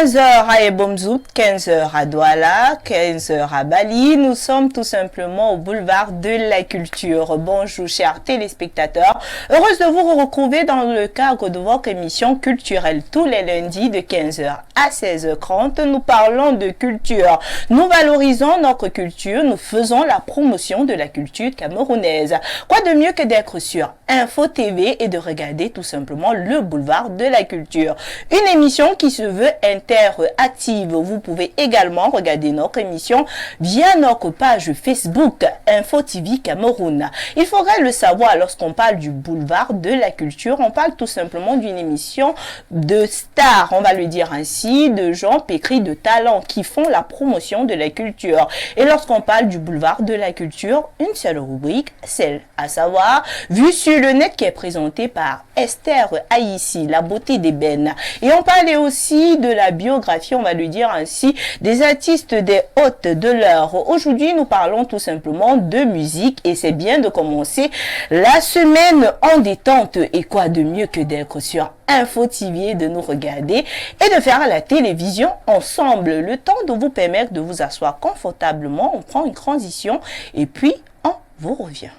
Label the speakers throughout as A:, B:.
A: 15 heures à Ebomzout, 15 heures à Douala, 15 heures à Bali. Nous sommes tout simplement au boulevard de la culture. Bonjour chers téléspectateurs. Heureuse de vous retrouver dans le cadre de votre émission culturelle tous les lundis de 15 heures à 16h30. Nous parlons de culture. Nous valorisons notre culture. Nous faisons la promotion de la culture camerounaise. Quoi de mieux que d'être sur Info TV et de regarder tout simplement le boulevard de la culture. Une émission qui se veut interactive. Vous pouvez également regarder notre émission via notre page Facebook Info TV Cameroun. Il faudrait le savoir, lorsqu'on parle du boulevard de la culture, on parle tout simplement d'une émission de stars, on va le dire ainsi, de gens pétris de talent qui font la promotion de la culture. Et lorsqu'on parle du boulevard de la culture, une seule rubrique, celle à savoir Vue sur le net, qui est présentée par Esther Aïssi, la beauté d'ébène. Et on parlait aussi de la biographie, on va le dire ainsi, des artistes des hôtes de l'heure. Aujourd'hui, nous parlons tout simplement de musique et c'est bien de commencer la semaine en détente. Et quoi de mieux que d'être sur Info TV, de nous regarder et de faire la télévision ensemble. Le temps de vous permettre de vous asseoir confortablement, on prend une transition et puis on vous revient.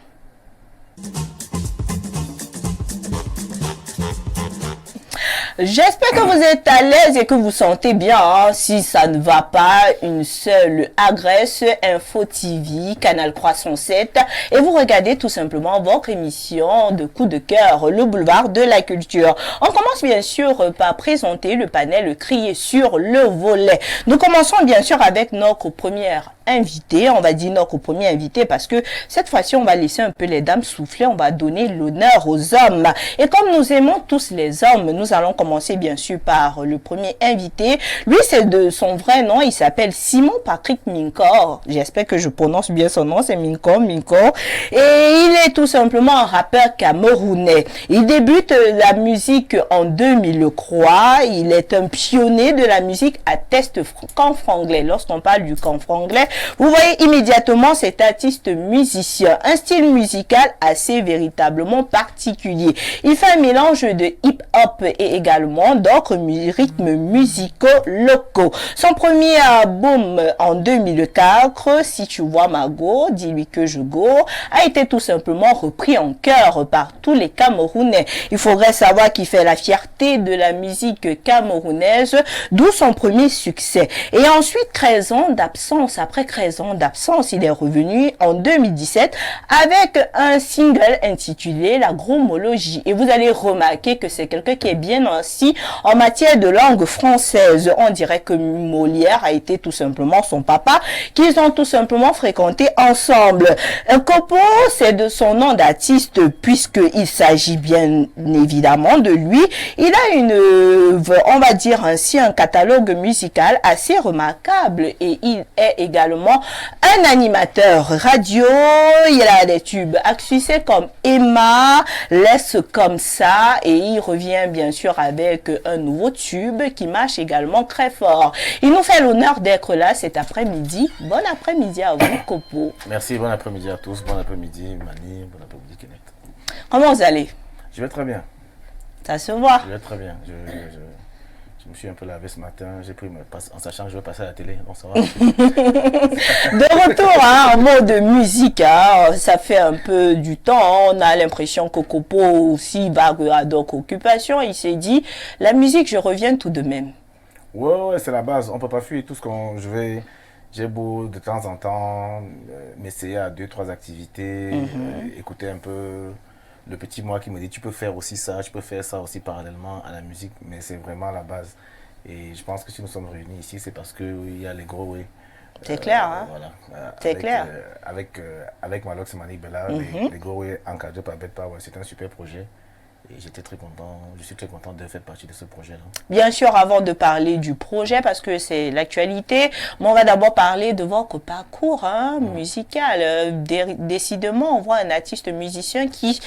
A: J'espère que vous êtes à l'aise et que vous sentez bien. Hein. Si ça ne va pas, une seule adresse, Info TV, Canal 307. Et vous regardez tout simplement votre émission de coup de cœur, le boulevard de la culture. On commence bien sûr par présenter le panel Crier sur le volet. Nous commençons bien sûr avec notre première invité, on va dire notre premier invité parce que cette fois-ci on va laisser un peu les dames souffler, on va donner l'honneur aux hommes. Et comme nous aimons tous les hommes, nous allons commencer bien sûr par le premier invité. Lui, c'est de son vrai nom, il s'appelle Simon Patrick Mincor. J'espère que je prononce bien son nom, c'est Mincor. Et il est tout simplement un rappeur camerounais. Il débute la musique en 2003. Il est un pionnier de la musique à test franglais. Lorsqu'on parle du franglais, vous voyez immédiatement cet artiste musicien, un style musical assez véritablement particulier. Il fait un mélange de hip-hop et également d'autres rythmes musicaux locaux. Son premier album en 2004, Si tu vois ma go, dis-lui que je go, a été tout simplement repris en chœur par tous les Camerounais. Il faudrait savoir qu'il fait la fierté de la musique camerounaise, d'où son premier succès. Et ensuite, 13 ans d'absence. Après 13 ans d'absence, il est revenu en 2017 avec un single intitulé La Gromologie. Et vous allez remarquer que c'est quelqu'un qui est bien ainsi en matière de langue française. On dirait que Molière a été tout simplement son papa, qu'ils ont tout simplement fréquenté ensemble. Kopo, c'est de son nom d'artiste puisqu'il s'agit bien évidemment de lui. Il a on va dire ainsi, un catalogue musical assez remarquable et il est également un animateur radio. Il a des tubes à succès comme Emma, Laisse comme ça, et il revient bien sûr avec un nouveau tube qui marche également très fort. Il nous fait l'honneur d'être là cet après-midi. Bon après-midi à vous, Kopo.
B: Merci, bon après-midi à tous. Bon après-midi, Mani. Bon après-midi, Kenneth.
A: Comment vous allez?
B: Je vais très bien.
A: Ça se voit.
B: Je vais très bien. Je me suis un peu lavé ce matin, j'ai pris en sachant que je vais passer à la télé, donc ça va.
A: De retour en mode musique, ça fait un peu du temps, on a l'impression que Kopo aussi va à d'autres occupations, il s'est dit, la musique je reviens tout de même.
B: Ouais, c'est la base, on ne peut pas fuir tout ce qu'on... J'ai beau de temps en temps m'essayer à 2-3 activités, écouter un peu le petit moi qui me dit tu peux faire aussi ça, tu peux faire ça aussi parallèlement à la musique, mais c'est vraiment la base. Et je pense que si nous sommes réunis ici, c'est parce qu'il y a les gros oui.
A: C'est clair, hein?
B: Voilà.
A: C'est clair.
B: Avec Malox et Manik Bella, les gros encadrés par Bet Power, c'est un super projet. Et j'étais très content, je suis très content de faire partie de ce projet-là.
A: Bien sûr, avant de parler du projet, parce que c'est l'actualité, on va d'abord parler de votre parcours musical. Décidément, on voit un artiste musicien qui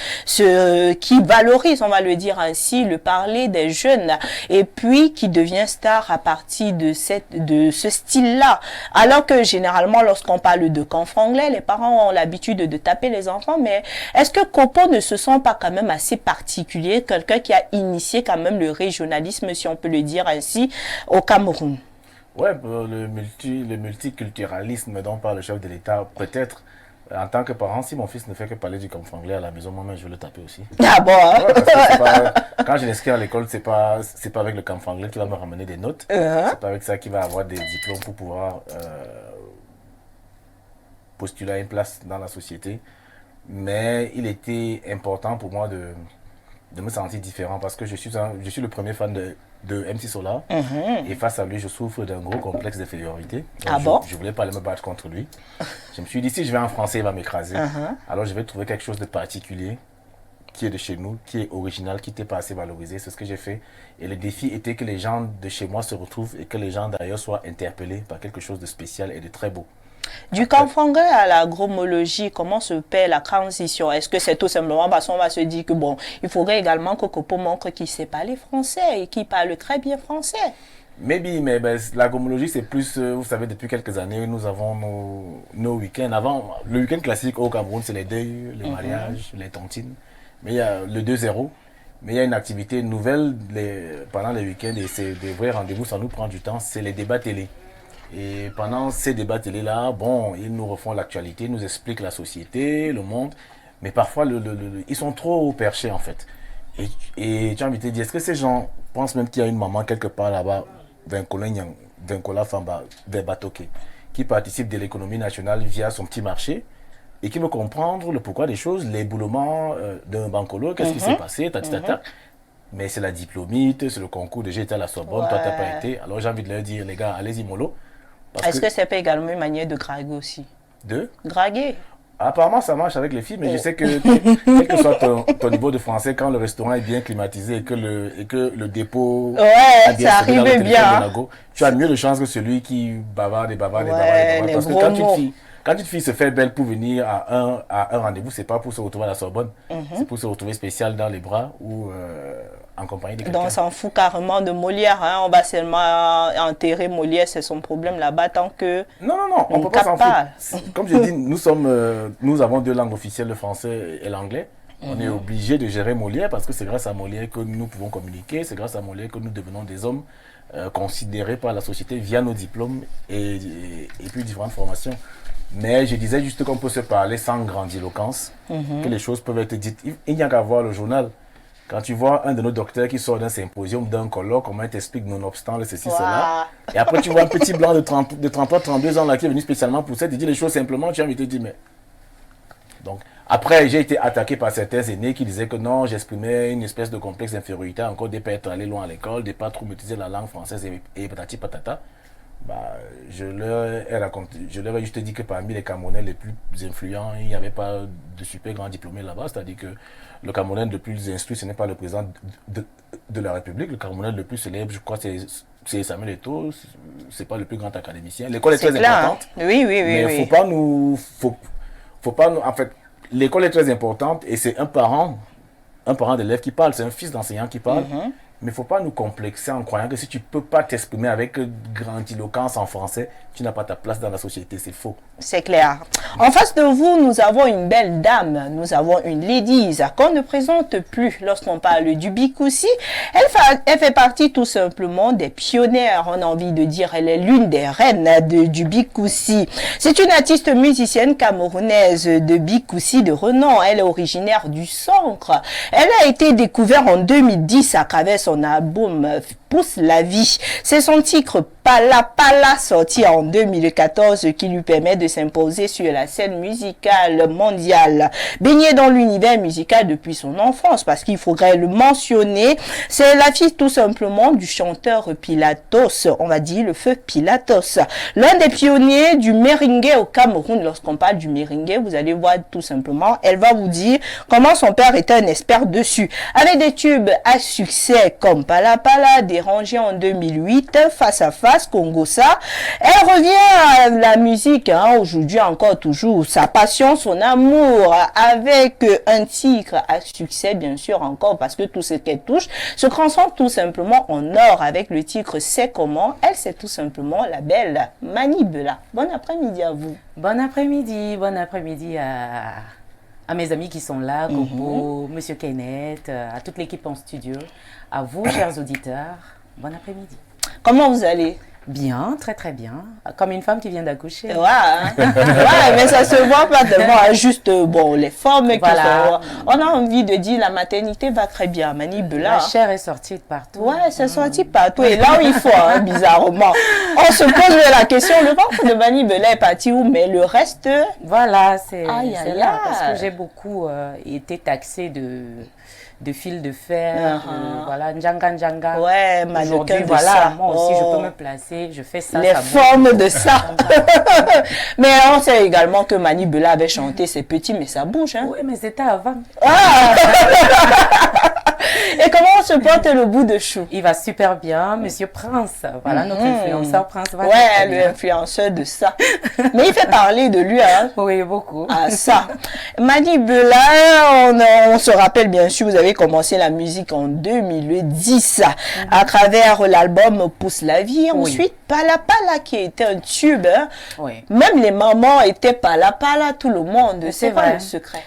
A: valorise, on va le dire ainsi, le parler des jeunes, et puis qui devient star à partir de ce style-là. Alors que généralement, lorsqu'on parle de canfranglais, les parents ont l'habitude de taper les enfants, mais est-ce que Kopo ne se sent pas quand même assez particulier? Quelqu'un qui a initié quand même le régionalisme, si on peut le dire ainsi, au Cameroun.
B: Ouais, le multiculturalisme dont parle le chef de l'État, peut-être, en tant que parent, si mon fils ne fait que parler du franglais à la maison, moi-même, je vais le taper aussi.
A: Ah bon, hein?
B: Ouais, parce que pas, quand je l'inscris à l'école, c'est pas avec le franglais qui va me ramener des notes. C'est pas avec ça qu'il va avoir des diplômes pour pouvoir postuler à une place dans la société. Mais il était important pour moi de me sentir différent parce que je suis le premier fan de MC Solar et face à lui je souffre d'un gros complexe d'infériorité. Je voulais pas aller me battre contre lui. Je me suis dit si je vais en français il va m'écraser. Alors je vais trouver quelque chose de particulier qui est de chez nous, qui est original, qui n'était pas assez valorisé. C'est ce que j'ai fait et le défi était que les gens de chez moi se retrouvent et que les gens d'ailleurs soient interpellés par quelque chose de spécial et de très beau.
A: Du canfranglais à la gromologie, comment se paie la transition? Est-ce que c'est tout simplement parce qu'on va se dire que bon, il faudrait également que Kopo montre qu'il sait parler français et qu'il parle très bien français?
B: Maybe, mais la gromologie c'est plus, vous savez, depuis quelques années, nous avons nos week-ends. Avant, le week-end classique au Cameroun, c'est les deuils, les mariages, les tontines. Mais il y a le 2-0. Mais il y a une activité nouvelle pendant les week-ends et c'est des vrais rendez-vous, ça nous prend du temps, c'est les débats télé. Et pendant ces débats télé-là, bon, ils nous refont l'actualité, ils nous expliquent la société, le monde, mais parfois, ils sont trop perchés, en fait. Et j'ai envie de te dire, est-ce que ces gens pensent même qu'il y a une maman quelque part là-bas, Vincola Famba, Batoke, qui participe de l'économie nationale via son petit marché, et qui veut comprendre le pourquoi des choses, l'éboulement d'un bancolo, qu'est-ce qui s'est passé, mais c'est la diplômite, c'est le concours de j'étais à la Sorbonne, toi t'as pas été. Alors j'ai envie de leur dire, les gars, allez-y mollo.
A: Est-ce que c'est pas également une manière de draguer aussi?
B: De
A: draguer?
B: Apparemment, ça marche avec les filles, mais je sais que quel que soit ton niveau de français, quand le restaurant est bien climatisé et que le dépôt
A: a bien ça arrive bien.
B: Tu as mieux de chance que celui qui bavarde. Parce que quand une fille se fait belle pour venir à un rendez-vous, c'est pas pour se retrouver à la Sorbonne, c'est pour se retrouver spécial dans les bras ou en compagnie de quelqu'un.
A: Donc on s'en fout carrément de Molière, hein? On va seulement enterrer Molière, c'est son problème là-bas tant que...
B: Non, on peut pas s'en foutre. Comme je dis, nous avons deux langues officielles, le français et l'anglais. On est obligé de gérer Molière parce que c'est grâce à Molière que nous pouvons communiquer, c'est grâce à Molière que nous devenons des hommes considérés par la société via nos diplômes et puis différentes formations. Mais je disais juste qu'on peut se parler sans grandiloquence, que les choses peuvent être dites. Il n'y a qu'à voir le journal. Quand tu vois un de nos docteurs qui sort d'un symposium, d'un colloque, comment il t'explique nonobstant le ceci, cela. Et après tu vois un petit blanc de 33-32 ans là qui est venu spécialement pour ça, il te dit les choses simplement, tu as envie de te dire mais... Donc, après, j'ai été attaqué par certains aînés qui disaient que non, j'exprimais une espèce de complexe d'infériorité, encore des pas être allé loin à l'école, des pas trop maîtriser la langue française et patati patata. Je leur ai juste dit que parmi les Camerounais les plus influents, il n'y avait pas de super grands diplômés là-bas. C'est-à-dire que le Camerounais le plus instruit, ce n'est pas le président de la République. Le Camerounais le plus célèbre, je crois, c'est Samuel Eto'o. C'est pas le plus grand académicien. L'école est très importante.
A: Oui.
B: Mais faut pas nous. En fait, l'école est très importante et c'est un parent d'élève qui parle, c'est un fils d'enseignant qui parle. Mais il ne faut pas nous complexer en croyant que si tu ne peux pas t'exprimer avec grandiloquence en français, tu n'as pas ta place dans la société. C'est faux.
A: C'est clair. En face de vous, nous avons une belle dame. Nous avons une ladies qu'on ne présente plus lorsqu'on parle du Bikoussi. Elle fait partie tout simplement des pionnières. On a envie de dire elle est l'une des reines du Bikoussi. C'est une artiste musicienne camerounaise de Bikoussi de renom. Elle est originaire du Centre. Elle a été découverte en 2010 à travers son album pousse la vie. C'est son titre Pala Pala sorti en 2014 qui lui permet de s'imposer sur la scène musicale mondiale. Baigné dans l'univers musical depuis son enfance, parce qu'il faudrait le mentionner, c'est la fille tout simplement du chanteur Pilatos, on va dire le feu Pilatos. L'un des pionniers du merengue au Cameroun. Lorsqu'on parle du merengue, vous allez voir tout simplement, elle va vous dire comment son père était un expert dessus. Avec des tubes à succès comme Pala Pala, dérangé en 2008, Face à Face, Congo ça. Elle revient à la musique, aujourd'hui encore toujours, sa passion, son amour, avec un titre à succès, bien sûr, encore, parce que tout ce qu'elle touche se transforme tout simplement en or avec le titre C'est comment. Elle, c'est tout simplement la belle Mani Bella. Bon après-midi à vous.
C: Bon après-midi à mes amis qui sont là, Coco, Monsieur Kenneth, à toute l'équipe en studio, à vous, chers auditeurs. Bon après-midi.
A: Comment vous allez?
C: Bien, très très bien. Comme une femme qui vient d'accoucher.
A: Ouais, ouais, mais ça se voit pas tellement. Juste, bon, les femmes qui sont... On a envie de dire la maternité va très bien. Mani Bella.
C: La chair est sortie de partout.
A: Ouais, c'est sorti partout. Et là où il faut, bizarrement. On se pose la question, le ventre de Mani Bella est parti où? Mais le reste...
C: Voilà, c'est là. Parce que j'ai beaucoup été taxée de fil de fer, voilà, njanga.
A: Ouais, mannequin de
C: voilà,
A: ça.
C: Moi aussi, je peux me placer, je fais ça.
A: Les formes de ça. Mais on sait également que Mani Bella avait chanté C'est petit, mais ça bouge. Hein.
C: Oui, mais c'était avant.
A: Ah. Et comment on se porte le bout de chou?
C: Il va super bien, Monsieur Prince. Voilà, notre influenceur Prince va
A: ouais, l'influenceur de ça. Mais il fait parler de lui, hein?
C: Oui, beaucoup.
A: Ah, ça. Mani Bella, on se rappelle bien sûr, vous avez commencé la musique en 2010 à travers l'album Pousse la vie. Ensuite, Pala Pala qui était un tube. Hein?
C: Oui.
A: Même les mamans étaient Pala Pala, tout le monde. C'est pas le secret.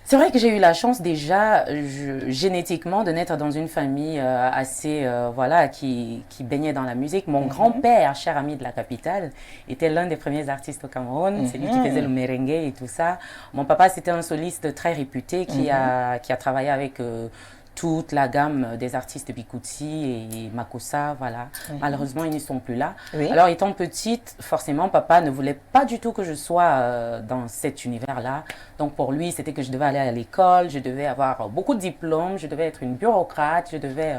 C: C'est vrai que j'ai eu la chance déjà génétiquement de naître dans une famille assez voilà qui baignait dans la musique. Mon grand-père, cher ami de la capitale, était l'un des premiers artistes au Cameroun. C'est lui qui faisait le merengue et tout ça. Mon papa, c'était un soliste très réputé qui a travaillé avec toute la gamme des artistes Bikutsi et Makossa, voilà. Malheureusement, ils ne sont plus là. Oui. Alors, étant petite, forcément, papa ne voulait pas du tout que je sois dans cet univers-là. Donc, pour lui, c'était que je devais aller à l'école, je devais avoir beaucoup de diplômes, je devais être une bureaucrate, je devais...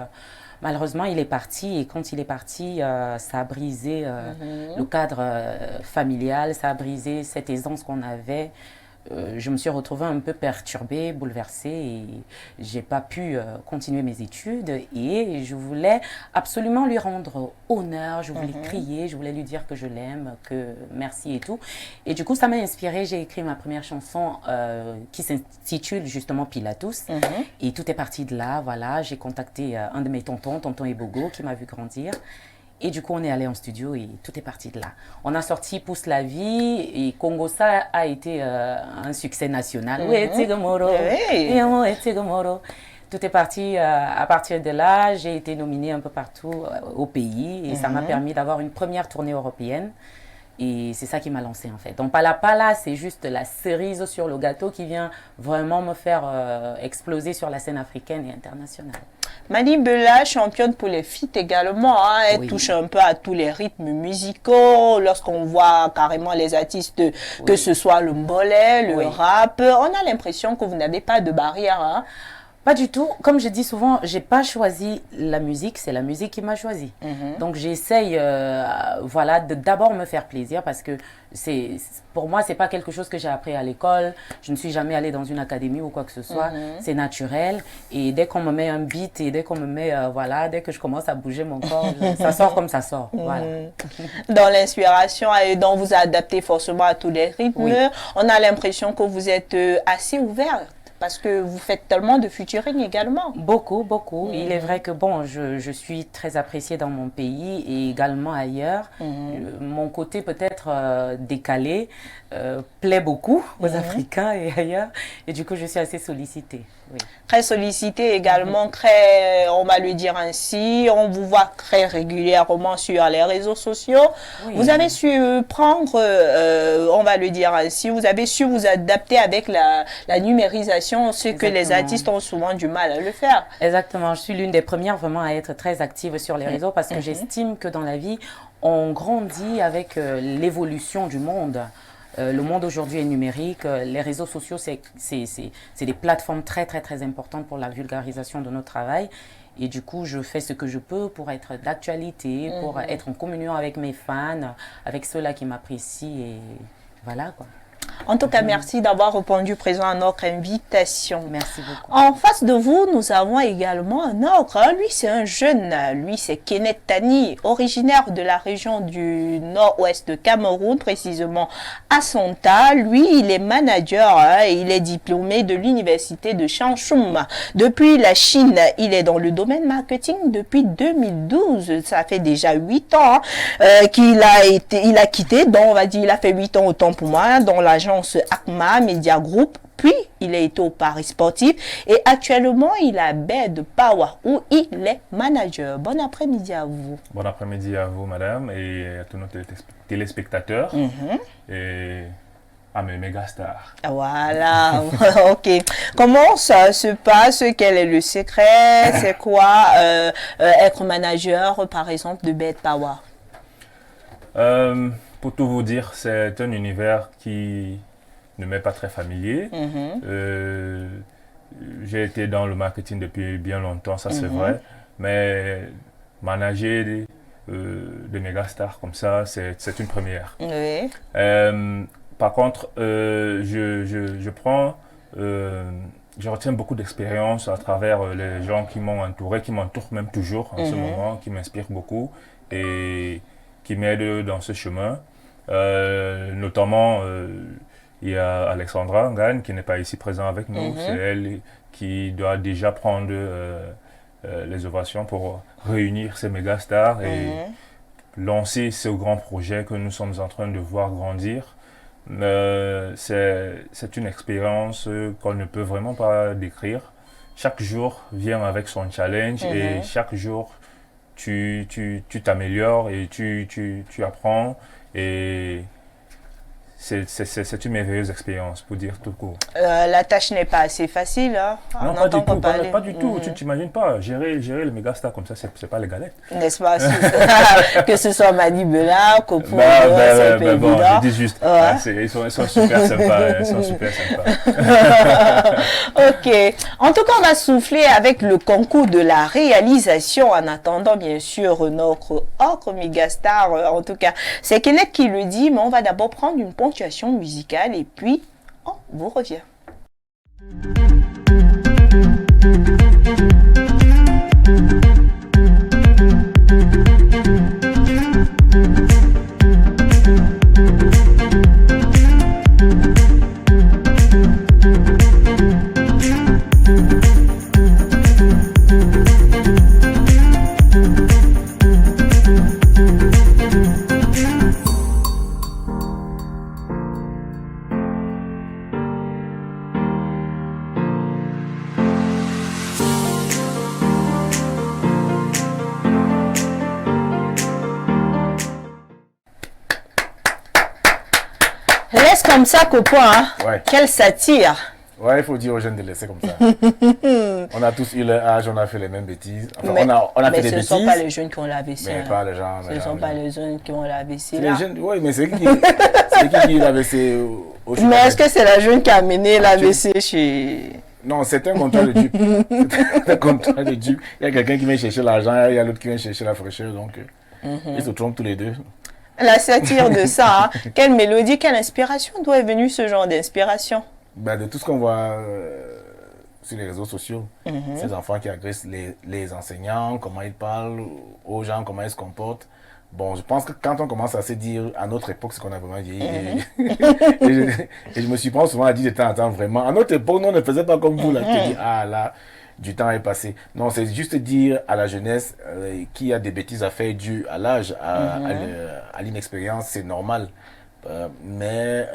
C: Malheureusement, il est parti et quand il est parti, ça a brisé le cadre familial, ça a brisé cette aisance qu'on avait. Je me suis retrouvée un peu perturbée, bouleversée et j'ai pas pu continuer mes études et je voulais absolument lui rendre honneur, je voulais crier, je voulais lui dire que je l'aime, que merci et tout. Et du coup, ça m'a inspirée, j'ai écrit ma première chanson qui s'intitule justement Pilatus et tout est parti de là, voilà, j'ai contacté un de mes tontons, tonton Ebogo, qui m'a vu grandir. Et du coup, on est allé en studio et tout est parti de là. On a sorti Pousse la vie et Congo ça a été un succès national. Tout est parti à partir de là. J'ai été nominée un peu partout au pays et ça m'a permis d'avoir une première tournée européenne. Et c'est ça qui m'a lancée en fait. Donc Pala Pala, c'est juste la cerise sur le gâteau qui vient vraiment me faire exploser sur la scène africaine et internationale.
A: Mani Bella, championne pour les feats également, hein. Elle touche un peu à tous les rythmes musicaux. Lorsqu'on voit carrément les artistes, que ce soit le mbolé, le rap, on a l'impression que vous n'avez pas de barrière. Hein.
C: Pas du tout. Comme je dis souvent, j'ai pas choisi la musique, c'est la musique qui m'a choisi. Donc j'essaye, voilà, de d'abord me faire plaisir parce que pour moi, c'est pas quelque chose que j'ai appris à l'école. Je ne suis jamais allée dans une académie ou quoi que ce soit. C'est naturel. Et dès qu'on me met un beat et dès qu'on me met, voilà, dès que je commence à bouger mon corps, ça sort comme ça sort. Voilà.
A: Dans l'inspiration et dont vous adaptez forcément à tous les rythmes, on a l'impression que vous êtes assez ouverte. Parce que vous faites tellement de featuring également.
C: Beaucoup, beaucoup. Il est vrai que bon, je suis très appréciée dans mon pays et également ailleurs. Mon côté peut-être décalé plaît beaucoup aux Africains et ailleurs. Et du coup, je suis assez sollicitée. Oui.
A: Très sollicitée également, très, on va le dire ainsi. On vous voit très régulièrement sur les réseaux sociaux. Vous avez su prendre, on va le dire ainsi, vous avez su vous adapter avec la numérisation communication, ce que les artistes ont souvent du mal à le faire.
C: Exactement. Je suis l'une des premières vraiment à être très active sur les réseaux parce que j'estime que dans la vie, on grandit avec l'évolution du monde. Le monde aujourd'hui est numérique. Les réseaux sociaux, c'est des plateformes très, très, très importantes pour la vulgarisation de notre travail. Et du coup, je fais ce que je peux pour être d'actualité, pour être en communion avec mes fans, avec ceux-là qui m'apprécient. Et voilà, quoi.
A: En tout cas, merci d'avoir répondu présent à notre invitation.
C: Merci beaucoup.
A: En face de vous, nous avons également un autre. Lui, c'est un jeune. Lui, c'est Kenneth Tani, originaire de la région du nord-ouest de Cameroun, précisément à Santa. Lui, il est manager. Il est diplômé de l'université de Shanshum. Depuis la Chine, il est dans le domaine marketing depuis 2012. Ça fait déjà 8 ans qu'il a quitté. Donc, on va dire, il a fait 8 ans autant pour moi dans l'agence ACMA Media Group, puis il a été au Paris Sportif et actuellement il est à Bed Power où il est manager. Bon après-midi à vous.
D: Bon après-midi à vous, madame, et à tous nos téléspectateurs et à mes méga stars.
A: Voilà, ok. Comment ça se passe? Quel est le secret? C'est quoi être manager, par exemple, de Bed Power?
D: Pour tout vous dire, c'est un univers qui ne m'est pas très familier. J'ai été dans le marketing depuis bien longtemps, ça c'est vrai, mais manager des méga stars comme ça, c'est une première.
A: Oui.
D: Par contre, je retiens beaucoup d'expérience à travers les gens qui m'ont entouré, qui m'entourent même toujours en ce moment, qui m'inspirent beaucoup et qui m'aident dans ce chemin. Notamment, il y a Alexandra Ngane qui n'est pas ici présent avec nous. C'est elle qui doit déjà prendre les ovations pour réunir ces méga stars et lancer ce grand projet que nous sommes en train de voir grandir. C'est une expérience qu'on ne peut vraiment pas décrire. Chaque jour vient avec son challenge et chaque jour tu t'améliores et tu apprends et c'est une merveilleuse expérience pour dire tout court.
A: La tâche n'est pas assez facile, hein?
D: Non, pas du tout. Tu t'imagines pas, gérer le méga star comme ça, c'est pas les galettes.
A: N'est-ce pas? Que ce soit Mani Bela, Kopo, c'est
D: bon, je dis juste, ils sont super sympas, ils sont super sympas.
A: Ok. En tout cas, on va souffler avec le concours de la réalisation en attendant, bien sûr, notre autre méga star. En tout cas, c'est Kenneth qui le dit, mais on va d'abord prendre une ponctuation musicale et puis on vous revient. Laisse comme ça, Kopo, hein?
B: Ouais.
A: Quelle satire!
B: Ouais, il faut dire aux jeunes de laisser comme ça. On a tous eu leur âge, on a fait les mêmes bêtises. Enfin, on a fait des bêtises.
A: Ce ne sont pas les jeunes qui ont la AVC.
B: Mais pas les gens.
A: Ce ne sont pas les jeunes qui ont la AVC.
B: C'est les jeunes, oui, mais c'est qui a l'AVC au
A: Mais est-ce que c'est la jeune qui a amené l'AVC chez...
B: Non, c'est un contrat de dupe. C'est un contrat de dupe. Il y a quelqu'un qui vient chercher l'argent, il y a l'autre qui vient chercher la fraîcheur, donc ils se trompent tous les deux.
A: La satire de ça, hein. Quelle mélodie, quelle inspiration, d'où est venu ce genre d'inspiration?
B: Ben, de tout ce qu'on voit sur les réseaux sociaux, ces enfants qui agressent les enseignants, comment ils parlent aux gens, comment ils se comportent. Bon, je pense que quand on commence à se dire à notre époque ce qu'on a vraiment vieilli, et je me suis pas souvent à dire de temps en temps vraiment, à notre époque, nous on ne faisait pas comme vous là, qui te dis ah là, du temps est passé. Non, c'est juste dire à la jeunesse qui a des bêtises à faire dû à l'âge, à l'inexpérience, c'est normal. Mais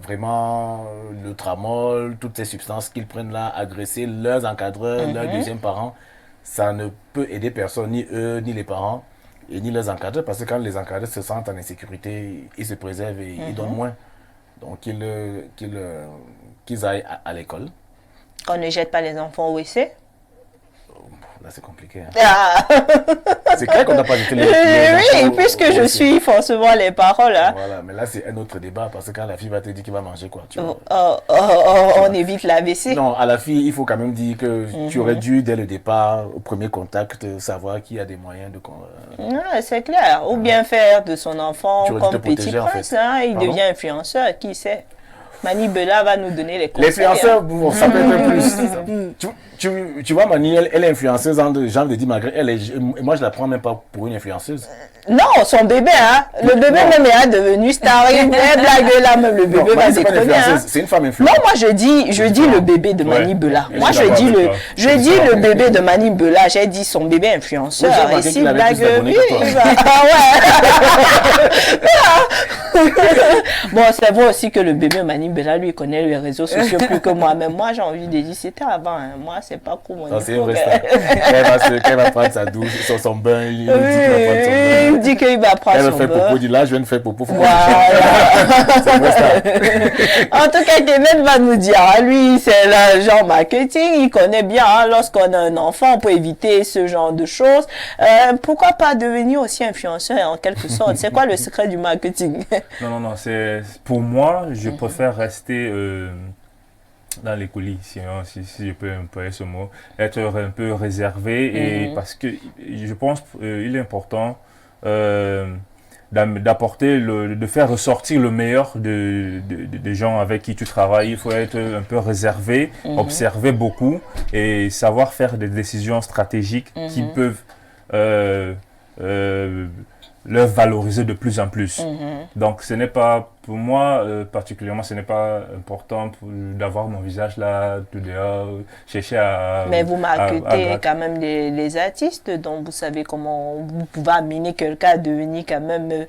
B: vraiment, le tramol, toutes ces substances qu'ils prennent là, agresser leurs encadreurs, leurs deuxièmes parents, ça ne peut aider personne, ni eux, ni les parents, et ni leurs encadreurs, parce que quand les encadreurs se sentent en insécurité, ils se préservent et ils donnent moins. Donc qu'ils aillent à l'école,
A: Qu'on ne jette pas les enfants au WC?
B: Là, c'est compliqué. Hein.
A: Ah.
B: C'est clair qu'on n'a pas jeté les
A: Oui,
B: enfants
A: puisque
B: au
A: je
B: WC.
A: suis forcément les paroles. Hein.
B: Voilà, mais là, c'est un autre débat parce que quand la fille va te dire qu'il va manger quoi, tu vois.
A: On évite la WC.
B: Non, à la fille, il faut quand même dire que tu aurais dû, dès le départ, au premier contact, savoir qu'il y a des moyens de...
A: Ouais, c'est clair. Ou bien faire de son enfant
B: Tu aurais dû
A: comme
B: te protéger,
A: petit
B: en
A: prince.
B: fait.
A: Hein, il
B: Pardon?
A: devient influenceur, qui sait. Mani Bella va nous donner les conseils.
B: L'influenceur, bon, ça peut être plus. Tu vois, Mani, elle est influenceuse, genre de dit malgré elle. Moi, je la prends même pas pour une influenceuse.
A: Non, son bébé, hein. Le bébé même est devenu star. Il blague là, même le bébé
B: Non,
A: va
B: Mani, c'est pas une
A: déconner. Hein.
B: influenceuse, c'est une femme
A: Non,
B: influenceuse.
A: moi je dis le bébé de Mani Bella.
D: Ouais,
A: Moi
D: je suis
A: je dis
D: d'accord avec toi.
A: je dis le bébé de Mani Bella. J'ai dit son bébé influenceur.
B: Oui, j'ai remarqué
A: Et s'il
B: qu'il avait
A: blague,
B: plus d'abonnés que toi.
A: il va- Ah ouais. Bon, c'est vrai aussi que le bébé Mani Bella lui connaît les réseaux sociaux plus que moi. Mais moi j'ai envie de dire c'était avant. Hein. Moi c'est pas cool. Mon
B: Non, c'est
A: niveau,
B: vrai
A: que-
B: ça. Quand elle va prendre sa douche, son bain, il dit qu'il va prendre son bain.
A: Il dit qu'il va prendre
B: Elle
A: son
B: va faire
A: bain.
B: popo, il dit là, je viens de faire popo. Faut
A: Voilà.
B: c'est vrai ça.
A: En tout cas, Kenneth va nous dire, hein, lui, c'est le genre marketing, il connaît bien, hein, lorsqu'on a un enfant, on peut éviter ce genre de choses. Pourquoi pas devenir aussi influenceur en quelque sorte? C'est quoi le secret du marketing?
D: Non, pour moi, je préfère rester dans les coulisses, si je peux employer ce mot, être un peu réservé, et parce que je pense qu'il est important d'apporter, de faire ressortir le meilleur des gens avec qui tu travailles. Il faut être un peu réservé, observer beaucoup et savoir faire des décisions stratégiques qui peuvent leur valoriser de plus en plus. Donc ce n'est pas, pour moi particulièrement, ce n'est pas important d'avoir mon visage là, tout dehors, chercher à...
A: Mais vous marketez
D: gratter.
A: quand même les artistes, donc vous savez comment vous pouvez amener quelqu'un à devenir quand même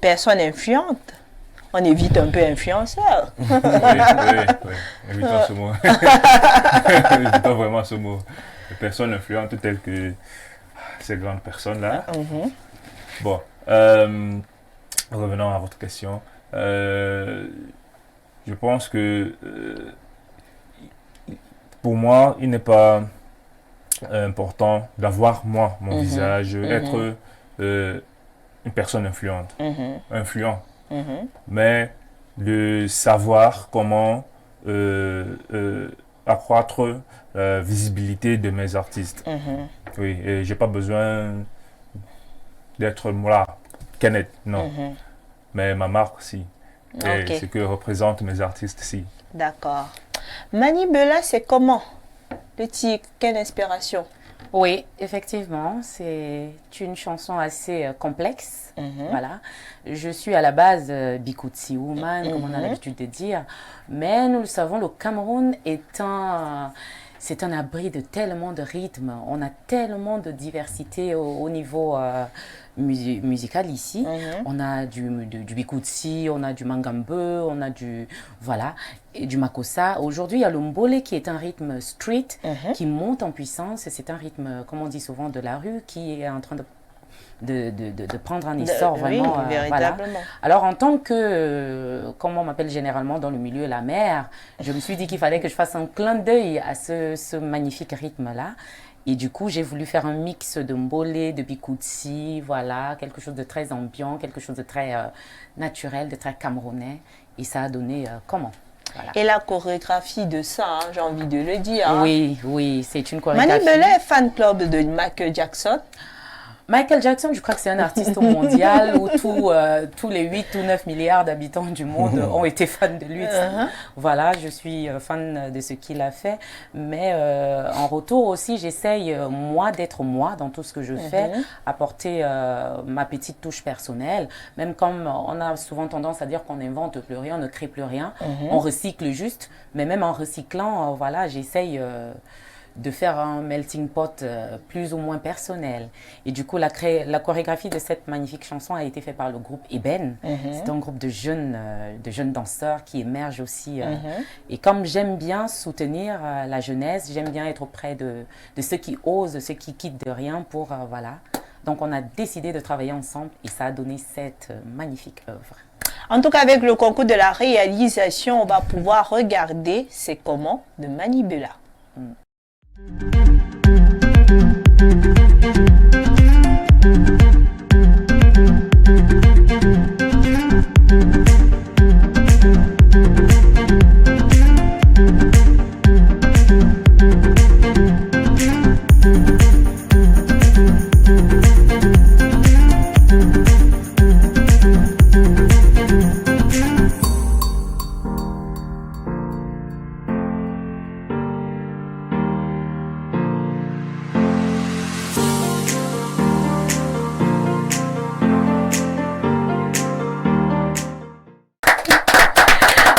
A: personne influente. On évite un peu influenceur.
D: Oui, évitons ce mot. Évitons vraiment ce mot. Les personnes influentes telles que ces grandes personnes-là. Bon, revenons à votre question. Je pense que pour moi, il n'est pas important d'avoir moi, mon visage, être une personne influente, influent, mais de savoir comment accroître la visibilité de mes artistes. Oui, et j'ai pas besoin d'être moi, Kenneth, non. Mais ma marque, si. Et
A: Ok.
D: ce que représentent mes artistes, si.
A: D'accord. Mani Bella, c'est comment le titre? Quelle inspiration?
C: Oui, effectivement, c'est une chanson assez complexe. Voilà. Je suis à la base Bikutsi Woman, comme on a l'habitude de dire. Mais nous le savons, le Cameroun est c'est un abri de tellement de rythmes. On a tellement de diversité au niveau musical ici. On a du Bikutsi, on a du Mangambe, on a voilà, et du Makossa. Aujourd'hui, il y a le Mbole qui est un rythme street qui monte en puissance. C'est un rythme, comme on dit souvent, de la rue qui est en train de prendre un essor vraiment.
A: Oui,
C: voilà.
A: véritablement.
C: Alors, en tant que, comme on m'appelle généralement dans le milieu, la mère, je me suis dit qu'il fallait que je fasse un clin d'œil à ce magnifique rythme-là. Et du coup, j'ai voulu faire un mix de Mbole, de Bikutsi, voilà, quelque chose de très ambiant, quelque chose de très naturel, de très camerounais. Et ça a donné comment? Voilà.
A: Et la chorégraphie de ça, hein, j'ai envie de le dire. Hein.
C: Oui, c'est une
A: Mani
C: chorégraphie.
A: Bella est fan club de Michael Jackson.
C: Michael Jackson, je crois que c'est un artiste mondial où tous les 8 ou 9 milliards d'habitants du monde ont été fans de lui. Voilà, je suis fan de ce qu'il a fait. Mais en retour aussi, j'essaye, moi, d'être moi dans tout ce que je fais, apporter ma petite touche personnelle. Même comme on a souvent tendance à dire qu'on n'invente plus rien, on ne crée plus rien, on recycle juste. Mais même en recyclant, voilà, j'essaye... de faire un melting pot plus ou moins personnel. Et du coup, la chorégraphie de cette magnifique chanson a été faite par le groupe Eben. C'est un groupe de jeunes danseurs qui émergent aussi. Et comme j'aime bien soutenir la jeunesse, j'aime bien être auprès de ceux qui osent, ceux qui quittent de rien pour... voilà. Donc, on a décidé de travailler ensemble et ça a donné cette magnifique œuvre.
A: En tout cas, avec le concours de la réalisation, on va pouvoir regarder C'est comment de Manibela.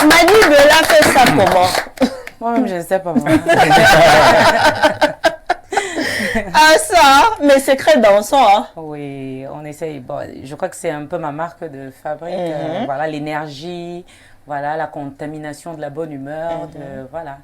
A: Manibela fait ça comment?
C: Moi-même, je ne sais pas. Moi.
A: Ah ça, mes secrets dansants. Hein.
C: Oui, on essaye. Bon, je crois que c'est un peu ma marque de fabrique. Voilà, l'énergie, voilà, la contamination de la bonne humeur. Voilà,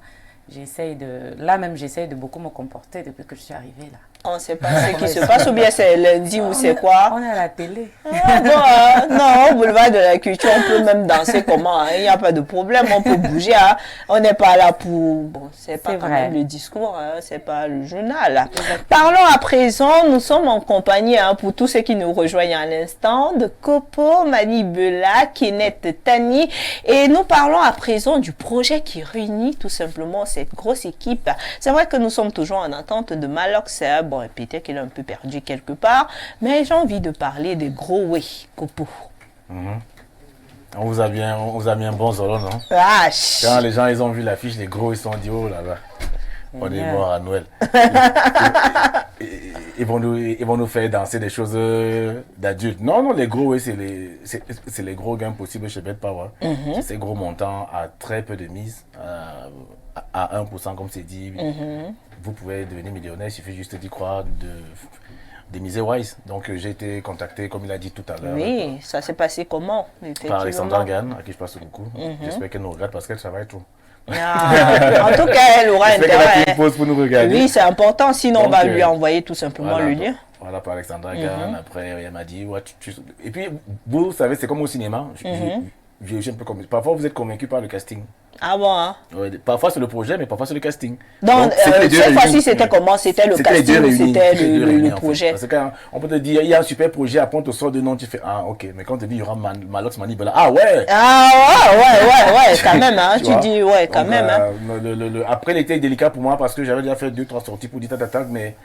C: j'essaye de... Là même, j'essaye de beaucoup me comporter depuis que je suis arrivée là.
A: On ne sait pas ce qui se passe ou bien c'est lundi ou c'est quoi?
C: On est à la télé.
A: Ah, bon, non, au boulevard de la culture, on peut même danser comment, hein, il n'y a pas de problème, on peut bouger. Hein, on n'est pas là pour... Bon, c'est pas quand même le discours, hein, c'est pas le journal. Parlons à présent, nous sommes en compagnie, hein, pour tous ceux qui nous rejoignent à l'instant, de Kopo, Manibela, Kenneth Tani. Et nous parlons à présent du projet qui réunit tout simplement cette grosse équipe. C'est vrai que nous sommes toujours en attente de Malox, hein, bon, peut-être qu'il est un peu perdu quelque part, mais j'ai envie de parler des gros oui, Kopo.
B: On vous a mis un bon solo, non?
A: Vache.
B: Quand les gens ils ont vu l'affiche, les gros ils se sont dit oh là là, on est mort à Noël. Ils vont nous faire danser des choses d'adultes. Non, les gros oui, c'est les gros gains possibles chez Bet Power. C'est ces gros montants à très peu de mise, à 1% comme c'est dit. Vous pouvez devenir millionnaire, il suffit juste d'y croire, de miser wise. Donc j'ai été contacté, comme il a dit tout à l'heure.
A: Oui, ça s'est passé comment?
B: Par Alexandra Gann, à qui je passe beaucoup. J'espère qu'elle nous regarde parce qu'elle travaille trop.
A: Ah, en tout cas, elle aura intérêt.
B: Une pause pour nous regarder.
A: Oui, c'est important, sinon
B: donc,
A: on va lui envoyer tout simplement
B: voilà,
A: le lien.
B: Voilà, par Alexandra Gann. Après, elle m'a dit, ouais, et puis, vous savez, c'est comme au cinéma. Un peu parfois, vous êtes convaincu par le casting.
A: Ah bon, hein?
B: Ouais, parfois c'est le projet, mais parfois c'est le casting.
A: Donc cette fois-ci, c'était comment? C'était le casting ou c'était le projet?
B: Parce qu'on peut te dire, il y a un super projet, après on te sort de nom, tu fais, ah ok, mais quand on te dit, il y aura Malox Manibela, ah ouais!
A: Ah ouais, quand même, hein? Tu dis, ouais, quand même, hein?
B: Après, l'été est délicat pour moi parce que j'avais déjà fait 2-3 sorties pour dire tatatak, mais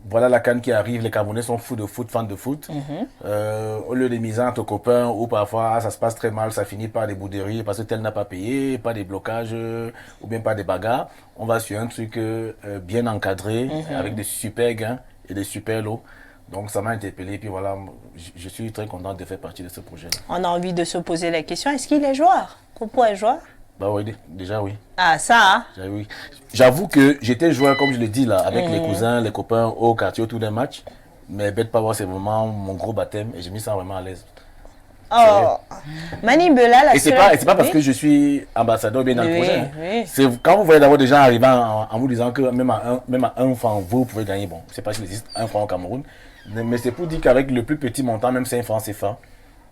B: voilà la CAN qui arrive, les Camerounais sont fous de foot, fans de foot. Au lieu de miser entre copains, ou parfois ça se passe très mal, ça finit par des bouderies parce que tel n'a pas payé, pas des blocages, ou bien pas des bagarres. On va sur un truc bien encadré, avec des super gains et des super lots. Donc ça m'a interpellé, puis voilà, je suis très content de faire partie de ce projet-là.
A: On a envie de se poser la question, est-ce qu'il est joueur? Kopo est joueur?
B: Bah oui, déjà oui.
A: Ah ça hein?
B: Oui. J'avoue que j'étais joueur, comme je le dis là, avec les cousins, les copains au quartier autour d'un match. Mais Bet Power, c'est vraiment mon gros baptême et j'ai mis ça vraiment à l'aise.
A: Oh, Manibela, la
B: et c'est pas parce que je suis ambassadeur bien dans le projet.
A: Oui.
B: C'est quand vous voyez d'abord des gens arrivant en vous disant que même à 1 franc, vous pouvez gagner. Bon, je sais pas s'il existe 1 franc au Cameroun. Mais c'est pour dire qu'avec le plus petit montant, même 5 francs CFA,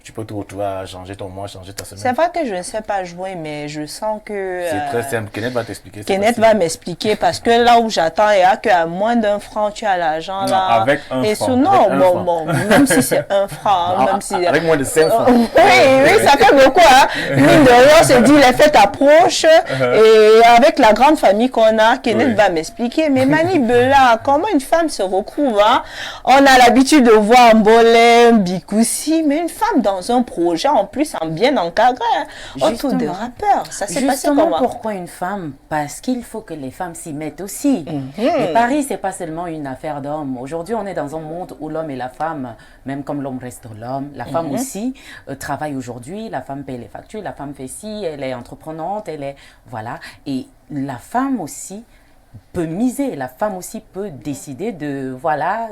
B: tu peux te retrouver à changer ton mois, changer ta semaine.
A: C'est vrai que je ne sais pas jouer, mais je sens que...
B: C'est très simple. Kenneth va t'expliquer.
A: Kenneth va m'expliquer parce que là où j'attends, il y a qu'à moins d'1 franc, tu as l'argent là.
D: Avec 1 franc.
A: Non, bon, même si c'est 1 franc.
B: Non,
A: même si...
B: Avec moins de 5 francs.
A: Oui, ça fait beaucoup. Hein. Mine de rien, on se dit, les fêtes approchent. Et avec la grande famille qu'on a, Kenneth va m'expliquer. Mais Manibela, comment une femme se retrouve hein? On a l'habitude de voir Mbolé, Bikoussi, mais une femme dans un projet en plus en bien encadré autour de rappeurs. Ça s'est passé comment?
C: Pourquoi une femme? Parce qu'il faut que les femmes s'y mettent aussi. Et Paris, c'est pas seulement une affaire d'homme. Aujourd'hui, on est dans un monde où l'homme et la femme, même comme l'homme reste l'homme, la femme aussi travaille aujourd'hui, la femme paye les factures, la femme fait ci, elle est entreprenante, elle est... Voilà. Et la femme aussi peut miser, la femme aussi peut décider de, voilà,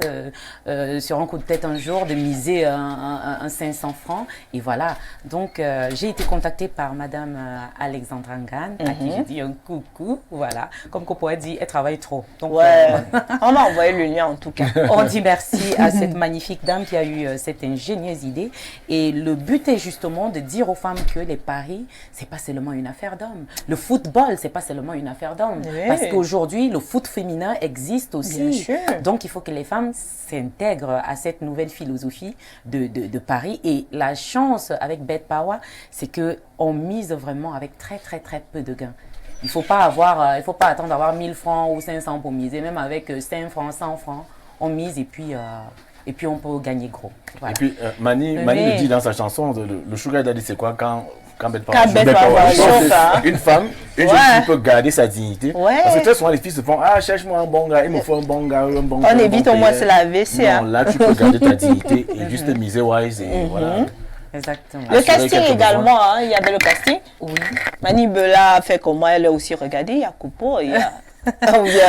C: sur un coup de tête un jour, de miser un 500 francs. Et voilà, donc j'ai été contactée par Madame Alexandra Ngan, à qui j'ai dit un coucou, voilà. Comme qu'on pourrait dire, elle travaille trop. Donc,
A: on m'a envoyé le lien en tout cas.
C: On dit merci à cette magnifique dame qui a eu cette ingénieuse idée. Et le but est justement de dire aux femmes que les paris, c'est pas seulement une affaire d'hommes. Le football, c'est pas seulement une affaire d'hommes.
A: Oui.
C: Parce qu'aujourd'hui, le foot féminin existe aussi.
A: Bien sûr.
C: Donc, il faut que les femmes s'intègrent à cette nouvelle philosophie de paris. Et la chance avec Bet Power, c'est qu'on mise vraiment avec très, très, très peu de gains. Il ne faut pas attendre d'avoir 1000 francs ou 500 pour miser. Même avec 5 francs, 100 francs, on mise et puis on peut gagner gros. Voilà.
B: Et puis, Mani le dit dans sa chanson, le sugar daddy, c'est quoi quand Bet Power
A: chauffe, hein.
B: Une femme, une jeune fille peut garder sa dignité.
A: Ouais.
B: Parce que très souvent, les filles se font, ah, cherche-moi un bon gars, il me faut un bon gars, un bon
A: On évite au moins se laver, c'est.
B: Non, là, tu peux garder ta dignité et juste miser wise et voilà.
C: Exactement.
A: Le casting également, hein, il y avait le casting.
C: Oui.
A: Mani Bella a fait comment? Elle a aussi regardé, il y a Coupeau, il y a...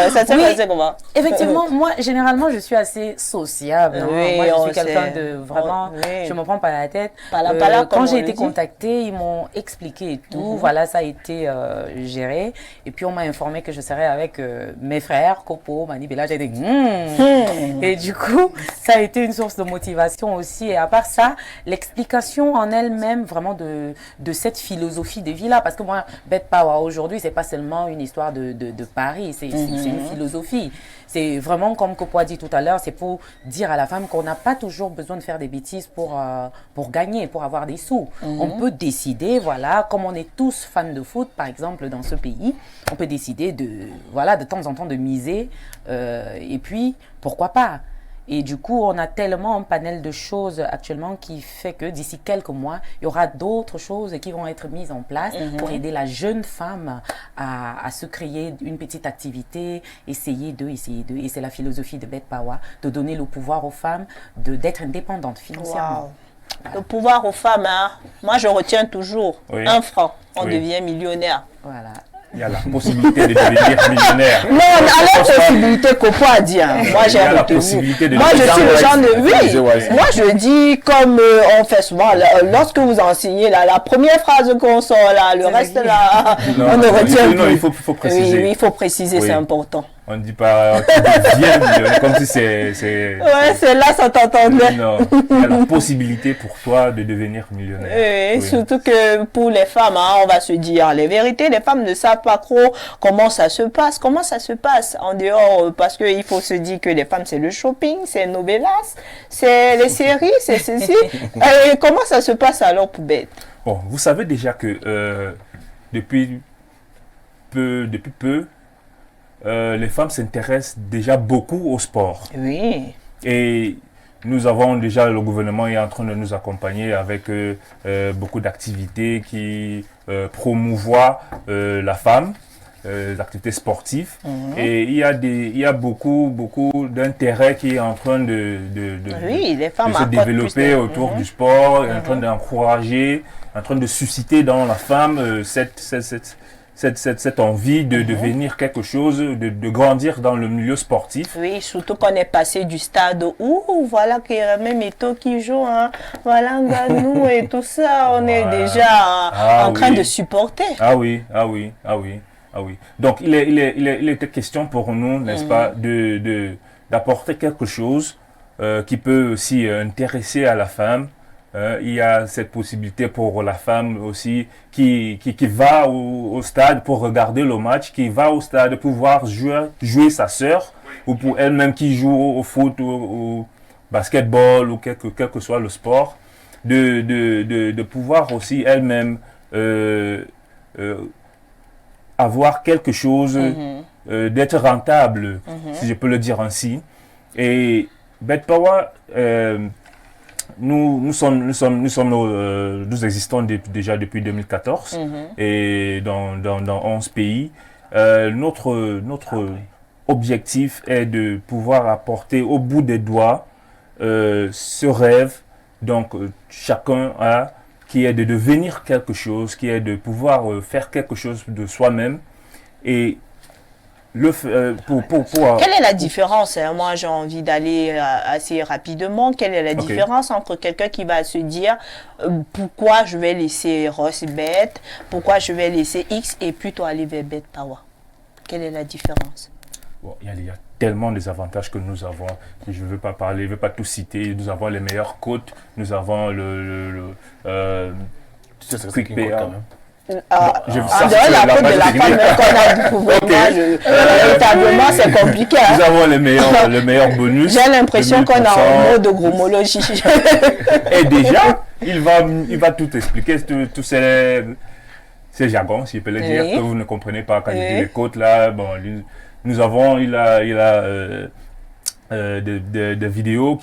A: Ça s'est passé comment?
C: Effectivement, moi, généralement, je suis assez sociable. Hein.
A: Oui,
C: moi, je suis quelqu'un de vraiment... Je ne me prends pas la tête. Quand j'ai été contactée, ils m'ont expliqué et tout. Voilà, ça a été géré. Et puis, on m'a informé que je serais avec mes frères, Copo, Mani Bella. J'ai dit... Et du coup, ça a été une source de motivation aussi. Et à part ça, l'explication en elle-même, vraiment, de cette philosophie de vie-là. Parce que moi, Bet Power, aujourd'hui, ce n'est pas seulement une histoire de Paris. C'est une philosophie. C'est vraiment, comme Copo a dit tout à l'heure, c'est pour dire à la femme qu'on n'a pas toujours besoin de faire des bêtises pour gagner, pour avoir des sous. On peut décider, voilà, comme on est tous fans de foot, par exemple, dans ce pays, on peut décider de temps en temps de miser. Et puis, pourquoi pas? Et du coup, on a tellement un panel de choses actuellement qui fait que d'ici quelques mois, il y aura d'autres choses qui vont être mises en place pour aider la jeune femme à se créer une petite activité, essayer d'eux. Et c'est la philosophie de Bet Power, de donner le pouvoir aux femmes d'être indépendantes financièrement.
A: Wow. Voilà. Le pouvoir aux femmes, hein. Moi je retiens toujours 1 franc, on devient millionnaire.
C: Voilà.
D: Il y a la possibilité de devenir millionnaire.
A: Non, à la possibilité Copo a dit. Hein. Moi, j'ai retenu. Moi, je suis le genre de... Oui, moi, je dis, comme on fait souvent, lorsque vous enseignez, la première phrase qu'on sort, là, le reste, là, on ne retient plus.
D: Non, il faut préciser.
A: Oui, il faut préciser, c'est important.
D: On ne dit pas tu deviens millionnaire, comme si c'est...
A: Ouais, c'est là, ça t'entendait.
D: Non, il y a la possibilité pour toi de devenir millionnaire.
A: Oui. Surtout que pour les femmes, hein, on va se dire les vérités, les femmes ne savent pas trop comment ça se passe. Comment ça se passe en dehors, parce qu'il faut se dire que les femmes, c'est le shopping, c'est novelas, c'est les séries, c'est ceci. Comment ça se passe alors pour Bête?
D: Bon, vous savez déjà que depuis peu, les femmes s'intéressent déjà beaucoup au sport.
A: Oui.
D: Et nous avons déjà, le gouvernement est en train de nous accompagner avec beaucoup d'activités qui promouvoient la femme, les activités sportives. Et il y a beaucoup d'intérêt qui est en train de
A: les femmes
D: se développer autour du sport, en train d'encourager, en train de susciter dans la femme cette envie de devenir quelque chose, de grandir dans le milieu sportif.
A: Oui, surtout qu'on est passé du stade où, voilà, qu'il y a même Eto qui joue, hein, voilà, Nganou et tout ça, on est déjà en train de supporter.
D: Ah oui. Donc, il était question pour nous, n'est-ce pas, d'apporter quelque chose qui peut aussi intéresser à la femme. Il y a cette possibilité pour la femme aussi qui va au stade pour regarder le match, qui va au stade pour pouvoir jouer sa sœur, ou pour elle-même qui joue au foot, au basketball, ou quel que soit le sport, de pouvoir aussi elle-même avoir quelque chose, d'être rentable, si je peux le dire ainsi. Et Bet Power... Nous existons déjà depuis 2014 et dans 11 pays. Notre objectif est de pouvoir apporter au bout des doigts ce rêve, donc chacun a, qui est de devenir quelque chose, qui est de pouvoir faire quelque chose de soi-même. Et
A: Quelle est la différence, hein? Moi, j'ai envie d'aller assez rapidement. Quelle est la différence entre quelqu'un qui va se dire pourquoi je vais laisser Ross bête, pourquoi je vais laisser X et plutôt aller vers Bête Power? Quelle est la différence?
D: Bon, il y a tellement des avantages que nous avons. Je ne veux pas parler, je ne veux pas tout citer. Nous avons les meilleures côtes, nous avons Quick Pay.
A: La faute de la femme qu'on a découvert. Véritablement, c'est compliqué. Hein?
D: Nous avons le meilleur bonus.
A: J'ai l'impression qu'on a un mot de gromologie.
D: Et déjà, il va tout expliquer, tous ces jargons, si je peux le dire, que vous ne comprenez pas quand il dit les côtes là. Bon, il a des vidéos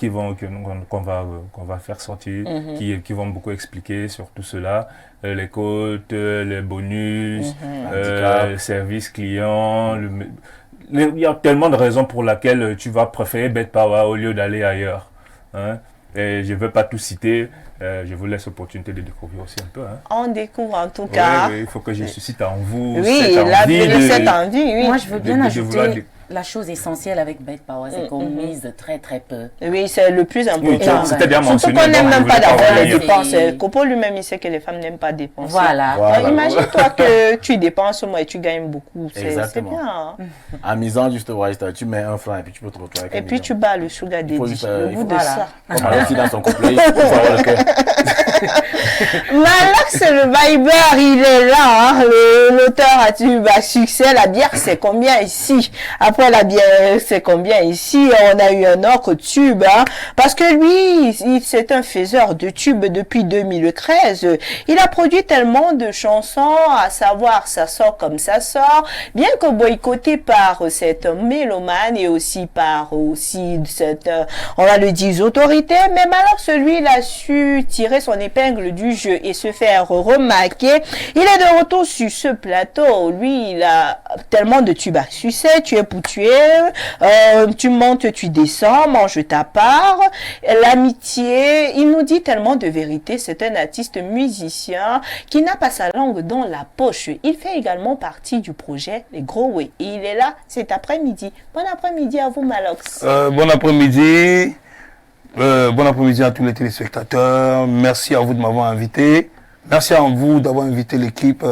D: qu'on va faire sortir, qui vont beaucoup expliquer sur tout cela, les côtes, les bonus, le service client. Il y a tellement de raisons pour lesquelles tu vas préférer Bête Power au lieu d'aller ailleurs. Hein? Et je ne veux pas tout citer. Je vous laisse l'opportunité de découvrir aussi un peu. Hein.
A: On découvre en tout cas.
D: Oui, il faut que je suscite en vous
A: cette envie. Oui.
C: Moi, je veux bien ajouter la chose essentielle avec Bête Power, c'est qu'on mise très très peu.
A: Oui, c'est le plus important.
D: C'était bien mentionné.
A: Surtout qu'on n'aime même pas d'avoir les dépenses. Copo lui-même, il sait que les femmes n'aiment pas dépenser.
C: Voilà.
A: Imagine-toi que tu dépenses moi et tu gagnes beaucoup. C'est bien. Hein.
B: En misant juste tu mets un franc et puis tu peux te retrouver avec
A: et puis tu bats le sugar daddy. Le goût de ça.
B: Comme Alexis dans son couplet, il faut avoir le cœur.
A: Malax, le Viber, il est là. Hein. L'auteur a tube à succès. La bière, c'est combien ici? Après la bière, c'est combien ici? On a eu un autre tube. Hein. Parce que lui, c'est un faiseur de tubes depuis 2013. Il a produit tellement de chansons, à savoir ça sort comme ça sort. Bien que boycotté par cette mélomane et aussi par cette, on va le dire, autorités. Mais Malax, lui, il a su tirer son épingle du jeu et se faire remarquer. Il est de retour sur ce plateau. Lui, il a tellement de tubes à succès. Tu es pour tuer, tu montes, tu descends, mange ta part. L'amitié, il nous dit tellement de vérité. C'est un artiste musicien qui n'a pas sa langue dans la poche. Il fait également partie du projet Les Gros Way. Et il est là cet après-midi. Bon après-midi à vous, Malax.
E: Bon après-midi. Bon après-midi à tous les téléspectateurs. Merci à vous de m'avoir invité. Merci à vous d'avoir invité l'équipe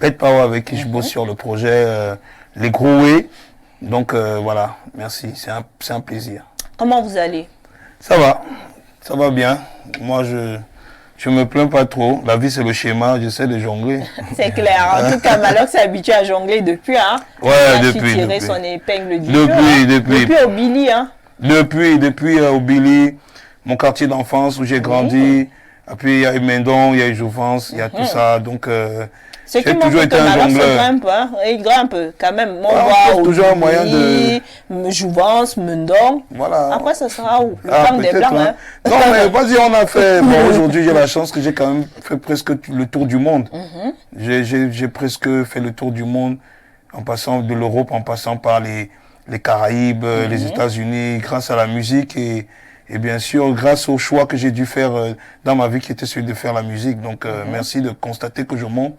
E: Bête Power avec qui je bosse sur le projet Les Gros Way. Donc voilà, merci, c'est un plaisir.
A: Comment vous allez?
E: Ça va bien. Moi je me plains pas trop. La vie c'est le schéma, j'essaie de jongler.
A: C'est clair. En tout cas, Malax s'est habitué à jongler depuis. Hein.
E: Ouais,
A: il a
E: depuis.
A: tirer son épingle du jeu. Depuis au Billy. Hein.
E: Depuis au Billy, mon quartier d'enfance où j'ai grandi. Et puis il y a eu Mendon, il y a eu Jouvence, il y a tout ça. Donc
A: ce qui montre que Malax grimpe, hein. Il grimpe quand même. On voit
E: toujours un moyen de
A: Jouvence, Mendon.
E: Voilà.
A: Après, ça sera où? Le camp des Blancs. Hein.
E: Non, mais vas-y, on a fait. Bon, aujourd'hui, j'ai la chance que j'ai quand même fait presque le tour du monde. J'ai presque fait le tour du monde en passant de l'Europe, en passant par les Caraïbes, les États-Unis, grâce à la musique et bien sûr grâce au choix que j'ai dû faire dans ma vie qui était celui de faire la musique. Donc merci de constater que je monte.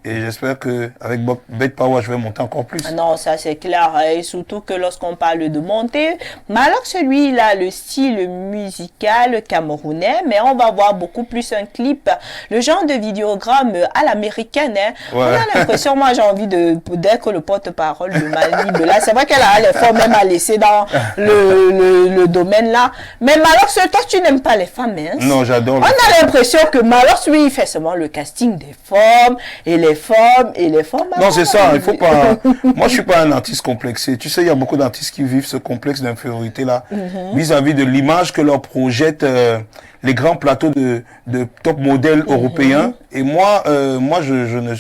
E: Et j'espère qu'avec Bête Power, je vais monter encore plus.
A: Non, ça c'est clair. Et surtout que lorsqu'on parle de monter, Malax, lui, il a le style musical camerounais, mais on va voir beaucoup plus un clip. Le genre de vidéogramme à l'américaine. Hein. Ouais. On a l'impression, moi j'ai envie dès que le porte-parole de Malib, là, c'est vrai qu'elle a l'effort même à laisser dans le domaine là. Mais Malax, toi, tu n'aimes pas les femmes minces.
E: Non, j'adore.
A: On a l'impression que Malax, lui, il fait seulement le casting des femmes et les femmes.
E: Non, c'est ça, il faut pas. Moi, je suis pas un artiste complexé. Tu sais, il y a beaucoup d'artistes qui vivent ce complexe d'infériorité là, vis-à-vis de l'image que leur projettent les grands plateaux de top modèles européens. Et moi, je ne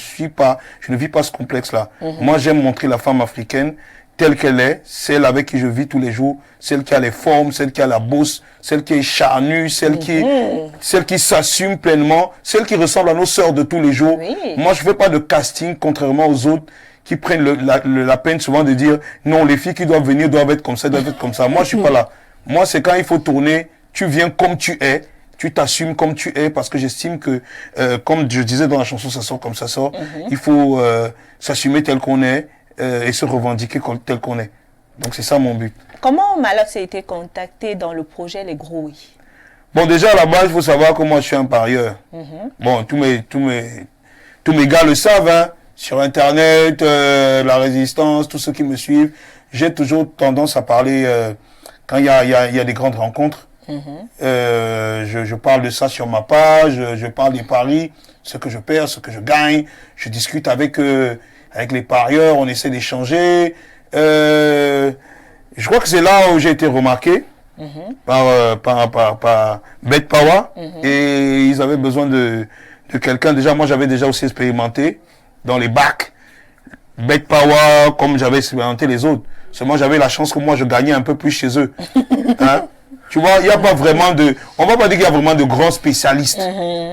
E: vis pas ce complexe là. Moi, j'aime montrer la femme africaine telle qu'elle est, celle avec qui je vis tous les jours, celle qui a les formes, celle qui a la bosse, celle qui est charnue, celle qui s'assume pleinement, celle qui ressemble à nos sœurs de tous les jours. Oui. Moi, je fais pas de casting, contrairement aux autres qui prennent la peine souvent de dire non, les filles qui doivent venir doivent être comme ça, doivent être comme ça. Moi, je suis pas là. Moi, c'est quand il faut tourner, tu viens comme tu es. Tu t'assumes comme tu es parce que j'estime que, comme je disais dans la chanson, ça sort comme ça sort, il faut s'assumer tel qu'on est. et se revendiquer tel qu'on est. Donc c'est ça mon but.
A: Comment Malox a été contacté dans le projet Les Gros Oui?
E: Bon, déjà à la base, il faut savoir que moi je suis un parieur. Bon, tous mes gars le savent, hein. Sur Internet, la résistance, tous ceux qui me suivent, j'ai toujours tendance à parler quand il y a des grandes rencontres. Je parle de ça sur ma page, je parle des paris, ce que je perds, ce que je gagne. Je discute avec les parieurs, on essaie d'échanger. Je crois que c'est là où j'ai été remarqué par Bet Power et ils avaient besoin de quelqu'un. Déjà, moi j'avais déjà aussi expérimenté dans les bacs. Bet Power, comme j'avais expérimenté les autres. Seulement j'avais la chance que moi je gagnais un peu plus chez eux. Hein? Tu vois, il n'y a pas vraiment de... On va pas dire qu'il y a vraiment de grands spécialistes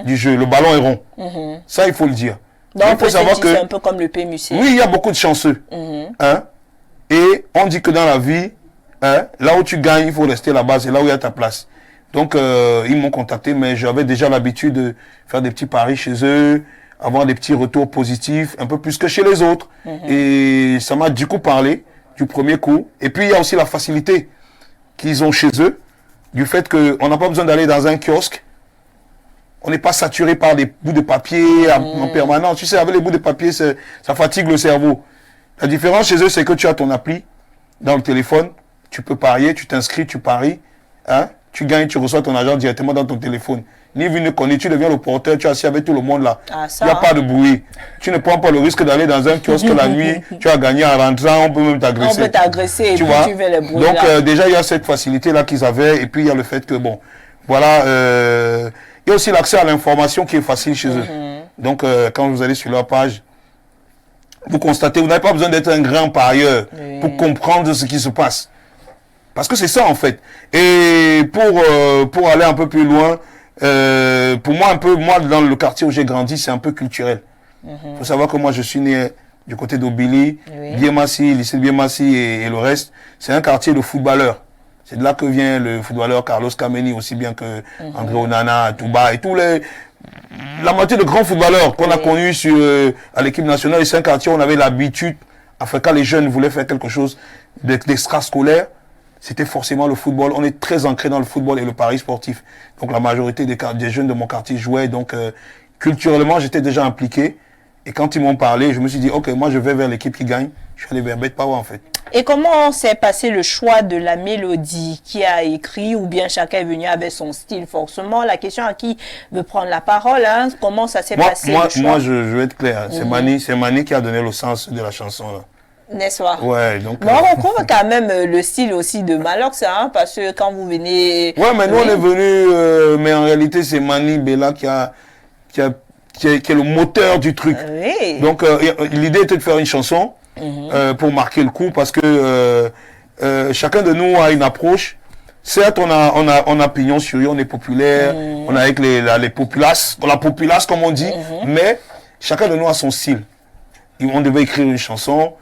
E: du jeu. Le ballon est rond. Ça, il faut le dire.
A: Donc,
E: il faut savoir que...
A: c'est un peu comme le PMUC.
E: Oui, il y a beaucoup de chanceux. Hein? Et on dit que dans la vie, hein, là où tu gagnes, il faut rester là-bas. C'est là où il y a ta place. Donc, ils m'ont contacté, mais j'avais déjà l'habitude de faire des petits paris chez eux, avoir des petits retours positifs, un peu plus que chez les autres. Et ça m'a du coup parlé du premier coup. Et puis, il y a aussi la facilité qu'ils ont chez eux, du fait qu'on n'a pas besoin d'aller dans un kiosque. On n'est pas saturé par des bouts de papier en permanence. Tu sais, avec les bouts de papier, ça fatigue le cerveau. La différence chez eux, c'est que tu as ton appli dans le téléphone. Tu peux parier, tu t'inscris, tu paries. Hein? Tu gagnes, tu reçois ton argent directement dans ton téléphone. Ni vu, ni connu, tu deviens le porteur, tu es assis avec tout le monde là. Il n'y a pas de bruit. Tu ne prends pas le risque d'aller dans un kiosque la nuit, tu as gagné en rentrant, on peut même t'agresser.
A: On peut t'agresser et puis tu fais les bruits.
E: Donc déjà, il y a cette facilité-là qu'ils avaient, et puis il y a le fait que, bon, voilà, il y a aussi l'accès à l'information qui est facile chez eux. Donc quand vous allez sur leur page, vous constatez, vous n'avez pas besoin d'être un grand parieur pour comprendre ce qui se passe. Parce que c'est ça en fait. Et pour aller un peu plus loin, pour moi, moi dans le quartier où j'ai grandi, c'est un peu culturel. Il faut savoir que moi je suis né du côté d'Obili, Biémassi, lycée de Biémassi et le reste. C'est un quartier de footballeurs. C'est de là que vient le footballeur Carlos Kameni, aussi bien que André Onana, Touba et tous les... La moitié de grands footballeurs qu'on a connus à l'équipe nationale. Et c'est un quartier où on avait l'habitude, enfin quand les jeunes voulaient faire quelque chose d'extrascolaire, c'était forcément le football. On est très ancré dans le football et le pari sportif. Donc la majorité des jeunes de mon quartier jouaient. Donc culturellement, j'étais déjà impliqué. Et quand ils m'ont parlé, je me suis dit, ok, moi je vais vers l'équipe qui gagne. Je suis allé vers Bet Power en fait.
A: Et comment s'est passé le choix de la mélodie? Qui a écrit ou bien chacun est venu avec son style forcément? La question à qui veut prendre la parole, hein? Comment ça s'est passé le choix?
E: Moi, je vais être clair. C'est Mani qui a donné le sens de la chanson là.
A: N'est-ce pas?
E: Ouais, donc...
A: Mais on retrouve quand même le style aussi de Malox, hein, parce que quand vous venez...
E: Ouais, mais nous on est venu, mais en réalité c'est Mani Bella qui est le moteur du truc.
A: Oui.
E: Donc l'idée était de faire une chanson pour marquer le coup, parce que chacun de nous a une approche. Certes, on a pignon sur rue, on est populaire, on a avec les populaces, la populace comme on dit, mais chacun de nous a son style. Et on devait écrire une chanson.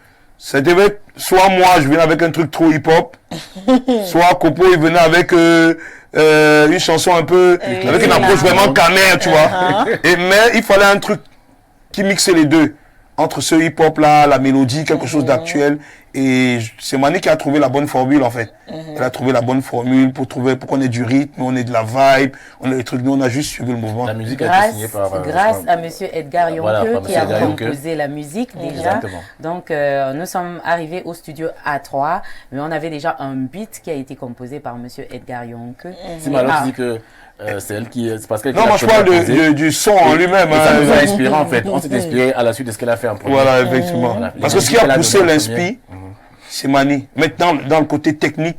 E: Ça devait être, soit moi je venais avec un truc trop hip-hop, soit Copo il venait avec une chanson un peu, avec une approche vraiment camère, tu vois. Mais il fallait un truc qui mixait les deux, entre ce hip-hop là, la mélodie, quelque chose d'actuel. Et c'est Mani qui a trouvé la bonne formule en fait. Elle a trouvé la bonne formule pour qu'on ait du rythme, on ait de la vibe, on a des trucs, nous on a juste suivi le mouvement.
B: La musique a été signée
C: grâce à monsieur Edgar Yonke qui a composé la musique déjà.
B: Exactement.
C: Donc nous sommes arrivés au studio A3, mais on avait déjà un beat qui a été composé par monsieur Edgar Yonke.
B: C'est Malox dit que c'est elle qui... Parce
E: non, moi je parle du son en lui-même.
B: Ça nous a inspiré en fait. On s'est inspiré à la suite de ce qu'elle a fait en premier.
E: Voilà, effectivement. Voilà. Parce que ce qui a poussé l'inspi, c'est Mani. Maintenant, dans le côté technique,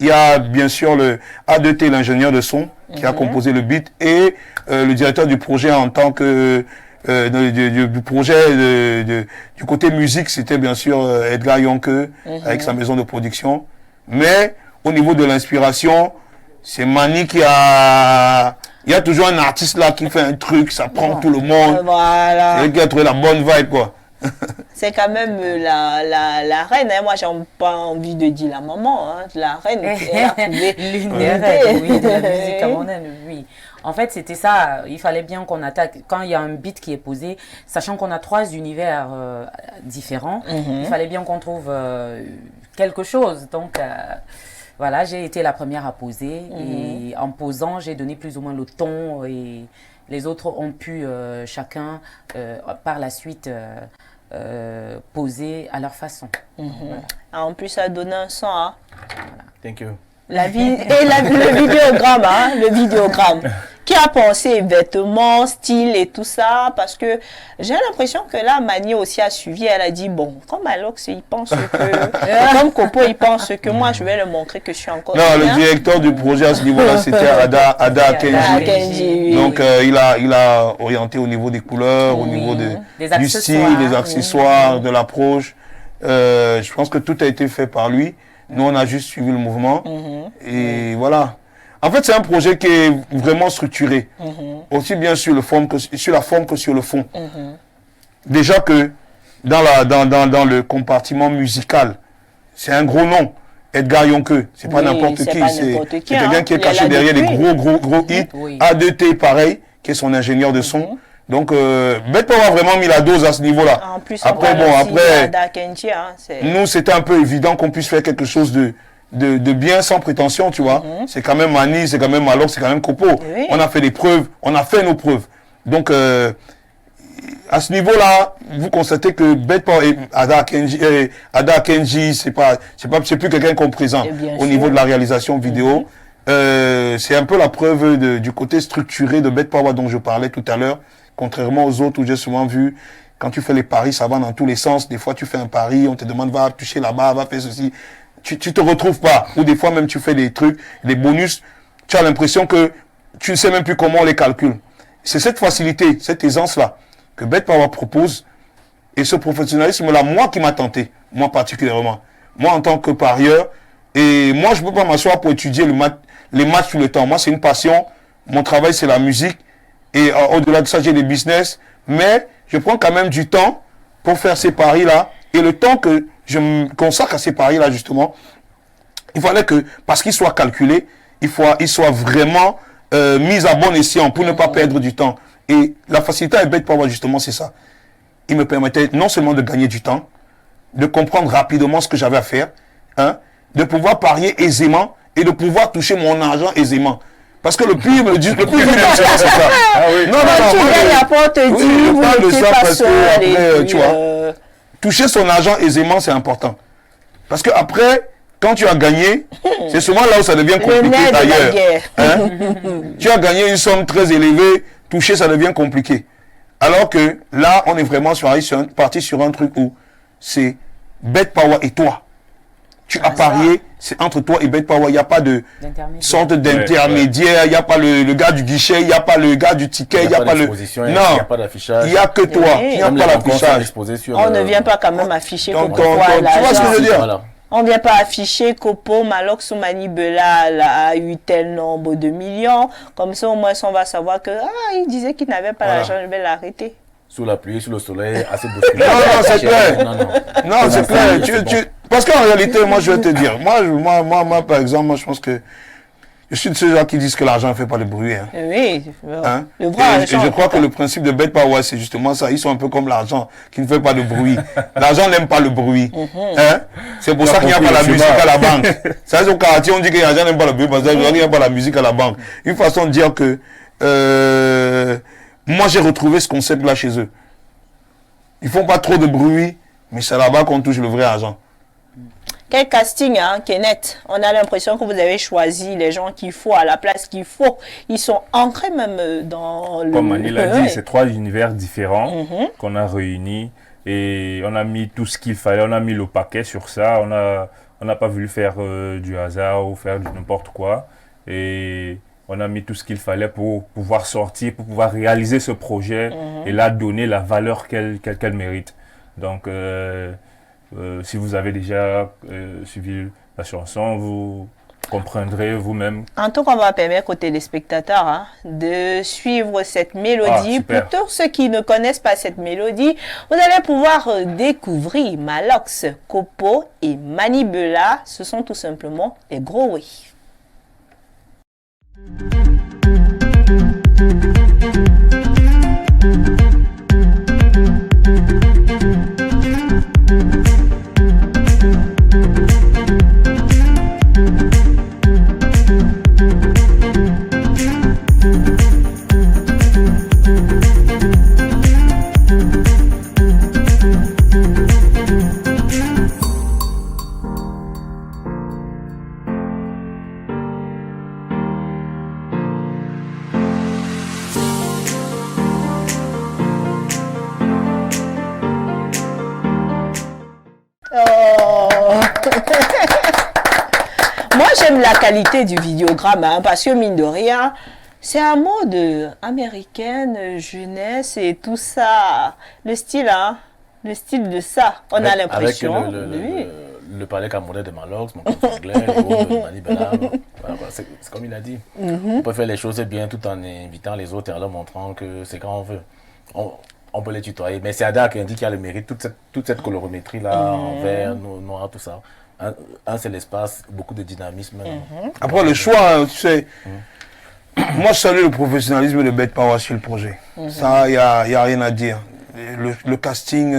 E: il y a bien sûr le A2T, l'ingénieur de son, qui a composé le beat, et le directeur du projet en tant que... du projet, du côté musique, c'était bien sûr Edgar Yonke, avec sa maison de production. Mais au niveau de l'inspiration, c'est Mani qui a... Il y a toujours un artiste là qui fait un truc, ça prend tout le monde.
A: Voilà.
E: C'est lui qui a trouvé la bonne vibe, quoi.
A: c'est quand même la reine. Hein. Moi, j'ai pas envie de dire la maman, hein, la reine. Elle a trouvé
C: L'une des reines, oui, de la musique camerounaise, oui. En fait, c'était ça. Il fallait bien qu'on attaque. Quand il y a un beat qui est posé, sachant qu'on a 3 univers différents, il fallait bien qu'on trouve quelque chose. Donc, voilà, j'ai été la première à poser. Et en posant, j'ai donné plus ou moins le ton. Et les autres ont pu chacun, par la suite, poser à leur façon.
A: Voilà. Ah, en plus, ça a donné un son. Hein.
B: Voilà. Thank you.
A: Le vidéogramme, hein, le vidéogramme. Qui a pensé vêtements, style et tout ça? Parce que j'ai l'impression que là, Mani aussi a suivi. Elle a dit, bon, comme Alox, il pense que... comme Kopo, il pense que moi, je vais le montrer que je suis encore...
E: Non, le directeur du projet à ce niveau-là, c'était Ada Kenji. Donc, il a orienté au niveau des couleurs, au niveau du style, des accessoires, de l'approche. Je pense que tout a été fait par lui. Nous, on a juste suivi le mouvement. Et voilà. En fait, c'est un projet qui est vraiment structuré. Aussi bien sur la forme que sur le fond. Déjà que dans le compartiment musical, c'est un gros nom. Edgar Yonke, c'est pas n'importe qui. C'est quelqu'un qui est caché derrière des gros hits. A2T, pareil, qui est son ingénieur de son. Donc, Bête Power a vraiment mis la dose à ce niveau-là.
A: En plus,
E: après, nous, c'était un peu évident qu'on puisse faire quelque chose de bien sans prétention, tu vois. C'est quand même Mani, c'est quand même Malok, c'est quand même Kopo. Oui. On a fait des preuves, on a fait nos preuves. Donc, à ce niveau-là, vous constatez que Bête Power et Ada Kenji, c'est plus quelqu'un qu'on présente au niveau de la réalisation vidéo. C'est un peu la preuve du côté structuré de Bête Power dont je parlais tout à l'heure. Contrairement aux autres où j'ai souvent vu, quand tu fais les paris, ça va dans tous les sens. Des fois, tu fais un pari, on te demande, va toucher là-bas, va faire ceci. Tu te retrouves pas. Ou des fois, même, tu fais des trucs, des bonus. Tu as l'impression que tu ne sais même plus comment on les calcule. C'est cette facilité, cette aisance-là que Bête Power propose. Et ce professionnalisme-là, moi qui m'a tenté, moi particulièrement. Moi, en tant que parieur, et moi, je ne peux pas m'asseoir pour étudier les matchs tout le temps. Moi, c'est une passion. Mon travail, c'est la musique. Et au-delà de ça, j'ai des business. Mais je prends quand même du temps pour faire ces paris-là. Et le temps que je me consacre à ces paris-là, justement, il fallait que, parce qu'ils soient calculés, ils soient vraiment mis à bon escient pour ne pas perdre du temps. Et la facilité avec Bête Power, justement, c'est ça. Il me permettait non seulement de gagner du temps, de comprendre rapidement ce que j'avais à faire, de pouvoir parier aisément et de pouvoir toucher mon argent aisément. Parce que le pire, c'est ça.
A: Ah oui. Non,
E: je parle de ça parce que après, tu vois, toucher son argent aisément, c'est important. Parce que après, quand tu as gagné, c'est souvent là où ça devient compliqué d'ailleurs. Tu as gagné une somme très élevée, toucher, ça devient compliqué. Alors que là, on est vraiment parti sur un truc où c'est Bête Power et toi. Tu as parié, c'est entre toi et Bête Power. Il n'y a pas de sorte d'intermédiaire. Il n'y a pas le gars du guichet, il n'y a pas le gars du ticket, il n'y a pas le... Non,
B: il n'y a pas d'affichage.
E: Il n'y a que toi. Il n'y a pas l'affichage.
A: On ne vient pas quand même afficher
E: tu vois ce que je veux dire? Voilà.
A: On ne vient pas afficher Kopo, Malok, Soumani, Bela a eu tel nombre de millions. Comme ça, au moins, on va savoir que il disait qu'il n'avait pas l'argent, je vais l'arrêter.
B: Sous la pluie, sous le soleil, assez bousculé.
E: Non, c'est clair. Non, c'est clair. Parce qu'en réalité, moi, je vais te dire, moi, par exemple, moi, je pense que je suis de ceux gens qui disent que l'argent ne fait pas de bruit. Hein.
A: Oui,
E: le vrai argent. Et je crois que le principe de Bête Power, c'est justement ça. Ils sont un peu comme l'argent qui ne fait pas de bruit. L'argent n'aime pas le bruit. C'est pour ça qu'il n'y a pas la musique à la banque. Ça, c'est au quartier, on dit que l'argent n'aime pas le bruit parce qu'il n'y a pas la musique à la banque. Une façon de dire que moi, j'ai retrouvé ce concept-là chez eux. Ils ne font pas trop de bruit, mais c'est là-bas qu'on touche le vrai argent.
A: Quel casting, hein, Kenneth. On a l'impression que vous avez choisi les gens qu'il faut, à la place qu'il faut. Ils sont ancrés même dans le...
D: Comme Mani l'a dit, c'est 3 univers différents qu'on a réunis. Et on a mis tout ce qu'il fallait, on a mis le paquet sur ça. On n'a pas voulu faire du hasard ou faire du n'importe quoi. Et on a mis tout ce qu'il fallait pour pouvoir sortir, pour pouvoir réaliser ce projet et là donner la valeur qu'elle mérite. Donc... si vous avez déjà suivi la chanson, comprendrez vous-même.
A: En tout cas, on va permettre aux téléspectateurs de suivre cette mélodie. Pour tous ceux qui ne connaissent pas cette mélodie, vous allez pouvoir découvrir Malox, Kopo et Manibela. Ce sont tout simplement des gros oui. Moi, j'aime la qualité du vidéogramme parce que, mine de rien, c'est un mode américaine, jeunesse et tout ça. Le style de ça, on a l'impression.
B: Avec le palais camerounais de Malox, mon prof anglais, le groupe de Manibela. Voilà, c'est comme il a dit. On peut faire les choses bien tout en invitant les autres et en leur montrant que c'est quand on veut. On peut les tutoyer. Mais c'est Ada qui indique qu'il y a le mérite, toute cette colorimétrie-là, en vert, noir, tout ça. C'est l'espace, beaucoup de dynamisme.
E: Après, le choix, tu sais, moi, je salue le professionnalisme de Bête Power sur le projet. Ça, il n'y a rien à dire. Le casting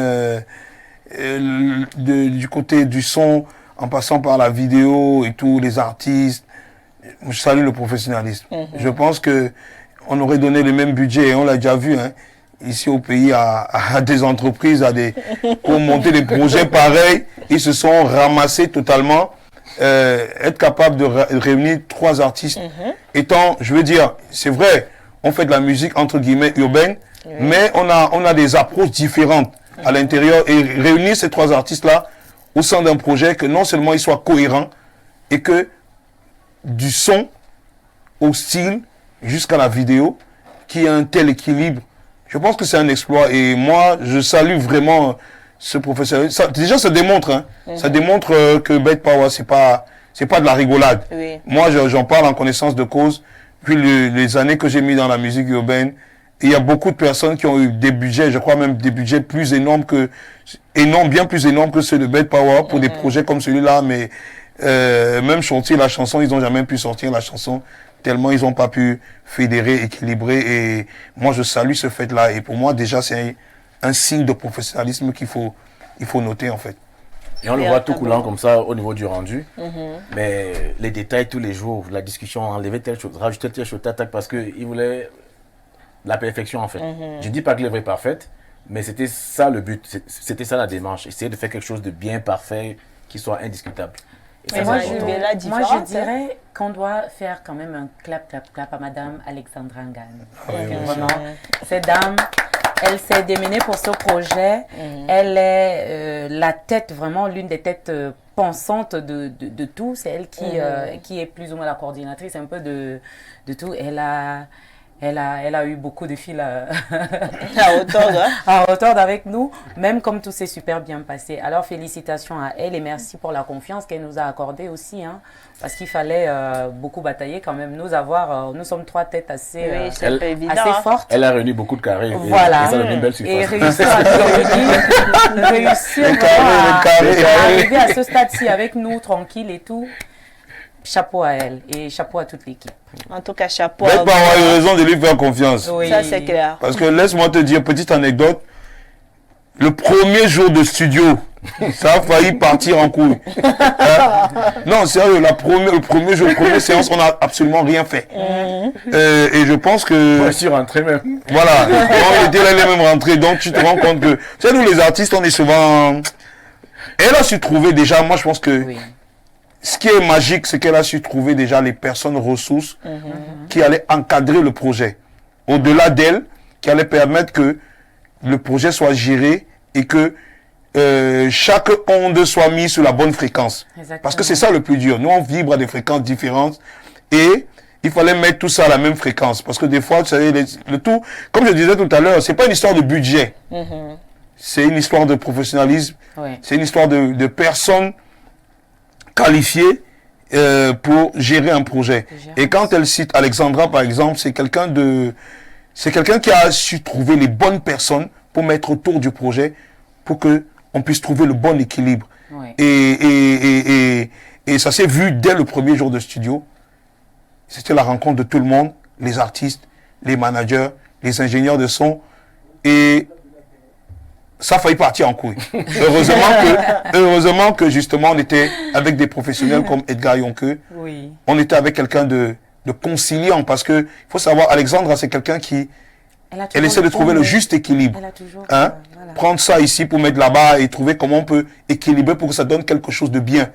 E: du côté du son, en passant par la vidéo et tous les artistes, je salue le professionnalisme. Je pense qu'on aurait donné le même budget, et on l'a déjà vu, ici au pays, à des entreprises, pour monter des projets pareils. Ils se sont ramassés totalement. Être capable de réunir 3 artistes, étant, je veux dire, c'est vrai, on fait de la musique entre guillemets urbaine, mais on a des approches différentes à l'intérieur, et réunir ces 3 artistes-là au sein d'un projet, que non seulement ils soient cohérents, et que du son au style jusqu'à la vidéo, qui a un tel équilibre, je pense que c'est un exploit. Et moi, je salue vraiment ce professeur. Déjà, ça démontre, ça démontre que Bête Power, c'est pas de la rigolade. Moi, j'en parle en connaissance de cause, vu les années que j'ai mis dans la musique urbaine. Et il y a beaucoup de personnes qui ont eu des budgets, je crois même des budgets plus énormes bien plus énormes que ceux de Bête Power pour des projets comme celui-là. Mais même chanter la chanson, ils n'ont jamais pu sortir la chanson, tellement ils n'ont pas pu fédérer, équilibrer. Et moi, je salue ce fait-là. Et pour moi, déjà, c'est un signe de professionnalisme il faut noter, en fait.
B: Et on le voit tout coulant comme ça au niveau du rendu. Mais les détails tous les jours, la discussion, enlever telle chose, rajouter telle chose, parce qu'il voulait la perfection, en fait. Je ne dis pas que l'œuvre est parfaite, mais c'était ça le but. C'était ça la démarche. Essayer de faire quelque chose de bien parfait, qui soit indiscutable.
C: Et moi, je dirais qu'on doit faire quand même un clap à Madame Alexandra Ngane. Vraiment, cette dame, elle s'est démenée pour ce projet. Elle est la tête, vraiment l'une des têtes pensantes de tout. C'est elle qui est plus ou moins la coordinatrice un peu de tout. Elle a eu beaucoup de fils à hauteur avec nous, même comme tout s'est super bien passé. Alors, félicitations à elle et merci pour la confiance qu'elle nous a accordée aussi, parce qu'il fallait beaucoup batailler quand même. Nous sommes 3 têtes assez fortes.
B: Elle a réuni beaucoup de carrés.
C: Voilà.
B: Et ça donne une belle surface.
C: Et réussir à arriver à ce stade-ci avec nous, tranquille et tout. Chapeau à elle et chapeau à toute l'équipe.
A: En tout cas, chapeau
E: à vous. Bête Power a raison de lui faire confiance.
A: Oui. Ça, c'est clair.
E: Parce que laisse-moi te dire, petite anecdote, le premier jour de studio, ça a failli partir en couille. Non, sérieux, le premier jour, première séance, on n'a absolument rien fait. Et je pense que...
B: Moi, je suis rentré même.
E: Voilà, on était là, les mêmes rentrés. Donc, tu te rends compte que... Tu sais, nous, les artistes, on est souvent... Elle a su trouver déjà, moi, je pense que... Oui. Ce qui est magique, c'est qu'elle a su trouver déjà les personnes ressources qui allaient encadrer le projet. Au-delà d'elle, qui allaient permettre que le projet soit géré et que chaque onde soit mise sur la bonne fréquence. Exactement. Parce que c'est ça le plus dur. Nous, on vibre à des fréquences différentes et il fallait mettre tout ça à la même fréquence. Parce que des fois, vous savez, le tout, comme je disais tout à l'heure, c'est pas une histoire de budget. C'est une histoire de professionnalisme. C'est une histoire de personnes qualifiées pour gérer un projet. Et quand elle cite Alexandra, par exemple, c'est quelqu'un qui a su trouver les bonnes personnes pour mettre autour du projet, pour que on puisse trouver le bon équilibre.
C: Ouais.
E: Et ça s'est vu dès le premier jour de studio. C'était la rencontre de tout le monde, les artistes, les managers, les ingénieurs de son. Et ça a failli partir en couille. Heureusement que justement on était avec des professionnels comme Edgar Yonke.
C: Oui.
E: On était avec quelqu'un de conciliant, parce que il faut savoir, Alexandra, c'est quelqu'un qui elle essaie de trouver le juste équilibre.
C: Elle a toujours,
E: Hein?
C: voilà.
E: Prendre ça ici pour mettre là-bas et trouver comment on peut équilibrer pour que ça donne quelque chose de bien.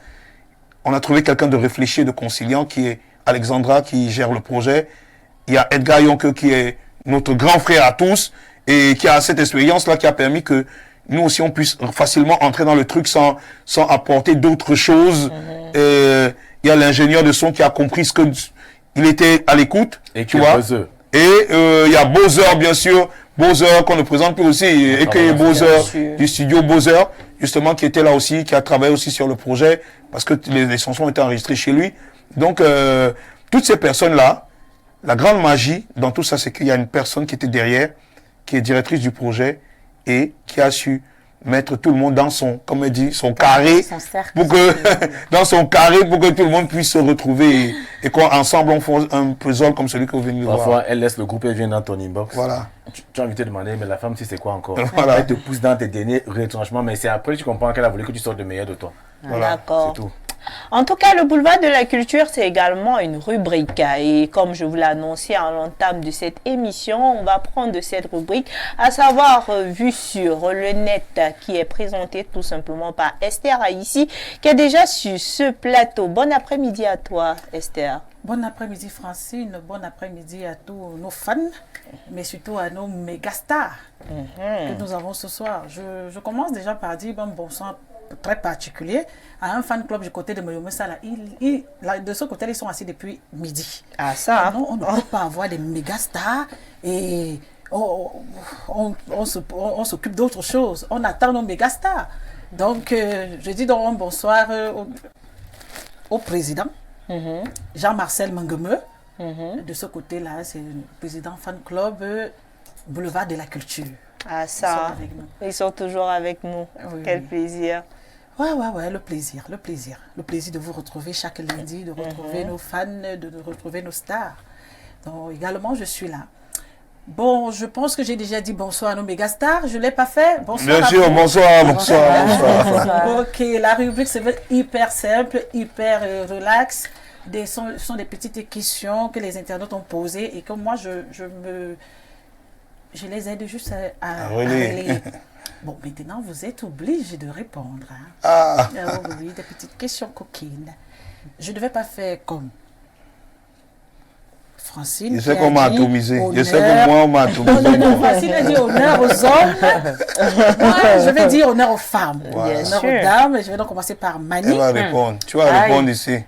E: On a trouvé quelqu'un de réfléchi et de conciliant qui est Alexandra, qui gère le projet. Il y a Edgar Yonke qui est notre grand frère à tous et qui a cette expérience-là qui a permis que nous aussi on puisse facilement entrer dans le truc sans apporter d'autres choses. Il y a l'ingénieur de son qui a compris ce que il était à l'écoute.
B: Et
E: tu vois. Et il y a Bowser, bien sûr. Bowser, qu'on ne présente plus aussi, et que Bowser du studio Bowser, justement, qui était là aussi, qui a travaillé aussi sur le projet, parce que les chansons étaient enregistrées chez lui. Donc, toutes ces personnes-là, la grande magie dans tout ça, c'est qu'il y a une personne qui était derrière, qui est directrice du projet, et qui a su mettre tout le monde dans son, comme elle dit, son carré,
C: Son cercle.
E: pour que, dans son carré, pour que tout le monde puisse se retrouver et qu'ensemble on fasse un puzzle comme celui que vous venez de voir.
B: Parfois, elle laisse le groupe, elle vient dans ton inbox.
E: Voilà.
B: Tu as envie de te demander, mais la femme, tu sais quoi encore?
E: Voilà.
B: Elle te pousse dans tes derniers retranchements, mais c'est après que tu comprends qu'elle a voulu que tu sortes de meilleur de toi.
E: Voilà.
A: D'accord.
B: C'est tout.
A: En tout cas, le boulevard de la culture, c'est également une rubrique. Et comme je vous l'ai annoncé en l'entame de cette émission, on va prendre de cette rubrique, à savoir vue sur le net, qui est présentée tout simplement par Esther Haïssi, qui est déjà sur ce plateau. Bon après-midi à toi, Esther.
F: Bon après-midi Francine, bon après-midi à tous nos fans, mais surtout à nos méga stars que nous avons ce soir. Je commence déjà par dire bonsoir très particulier à un fan club du côté de Moyomo Sala. De ce côté, ils sont assis depuis midi.
A: Ah ça,
F: Non, on ne peut pas avoir des méga stars et on s'occupe d'autre chose. On attend nos méga stars. Donc, je dis donc un bonsoir au président. Jean-Marcel Mangemeux, de ce côté-là, c'est le président fan club Boulevard de la Culture.
A: Ah
F: Ils sont
A: ça,
F: avec nous.
A: ils sont toujours avec nous.
F: Oui,
A: Quel
F: oui.
A: plaisir.
F: Ouais, le plaisir. Le plaisir de vous retrouver chaque lundi, de retrouver nos fans, de retrouver nos stars. Donc, également, je suis là. Bon, je pense que j'ai déjà dit bonsoir à nos méga stars. Je ne l'ai pas fait. Bonsoir.
E: Bien
F: à
E: sûr,
F: vous.
E: bonsoir.
F: Ok, la rubrique, c'est hyper simple, hyper relax. Ce sont des petites questions que les internautes ont posées et que moi, je les aide juste à relayer. Bon, maintenant, vous êtes obligés de répondre. Hein.
E: Ah.
F: Oh oui, des petites questions coquines. Je ne vais pas faire comme Francine.
E: Je sais
F: qui
E: qu'on
F: a
E: m'a
F: dit
E: atomisé. Je
F: honneur.
E: sais que moi, on m'a atomisé.
F: Non, Francine a dit honneur aux hommes. Moi, je vais dire honneur aux femmes.
E: Voilà.
F: Honneur
A: sûr.
F: aux dames. Je vais donc commencer par Mani.
E: Elle va répondre. Tu vas
C: Aïe.
E: répondre ici.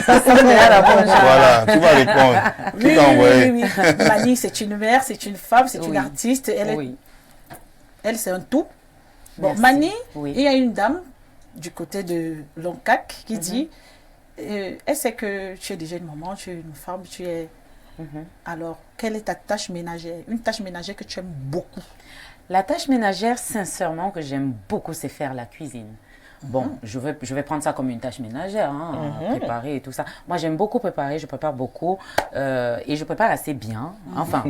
C: Voilà.
E: Voilà, tu vas répondre. Tout
F: Oui,
E: envoyé.
F: oui. Mani, c'est une mère, c'est une femme, c'est une
C: Oui.
F: artiste.
C: Oui.
F: Elle c'est un tout. Bon,
C: Merci.
F: Mani,
C: Oui.
F: il y a une dame du côté de Loncac qui dit elle sait que tu es déjà une maman, tu es une femme, tu es. Alors, quelle est ta tâche ménagère? Une tâche ménagère que tu aimes beaucoup.
C: La tâche ménagère, sincèrement, que j'aime beaucoup, c'est faire la cuisine. Bon, je vais prendre ça comme une tâche ménagère, hein, préparer et tout ça. Moi, j'aime beaucoup préparer, je prépare beaucoup et je prépare assez bien. Enfin,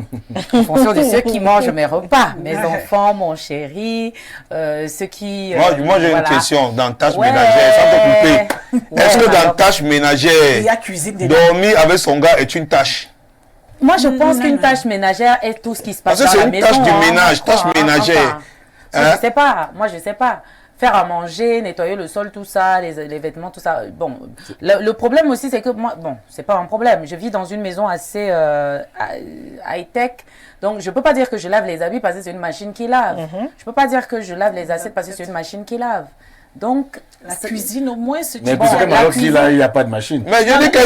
C: en fonction de ceux qui mangent mes repas. Mes enfants, mon chéri, ceux qui...
E: Moi, j'ai
C: voilà.
E: une question. Dans tâche
C: Ouais.
E: ménagère, sans te couper.
C: Ouais,
E: Est-ce que dans
C: alors-
E: tâche
F: Il y
E: ménagère,
F: a cuisine dedans.
E: dormir avec son gars est une tâche?
C: Moi, je pense qu'une tâche ménagère est tout ce qui se passe
E: Parce que
C: dans
E: c'est
C: la
E: une
C: maison.
E: tâche du
C: hein,
E: ménage,
C: je crois,
E: tâche ménagère.
C: Enfin,
E: Hein?
C: je sais pas. Moi, je sais pas. Faire à manger, nettoyer le sol, tout ça, les vêtements, tout ça. Bon, le problème aussi, c'est que moi, bon, c'est pas un problème. Je vis dans une maison assez high-tech. Donc, je peux pas dire que je lave les habits parce que c'est une machine qui lave. Je peux pas dire que je lave les assiettes parce que c'est une machine qui lave. Donc,
F: La cuisine, au moins, c'est
B: Mais
F: une
B: pour ce que
C: la
B: Maroc dit là,
C: cuisine-
B: il n'y a pas de machine.
E: Mais je dis que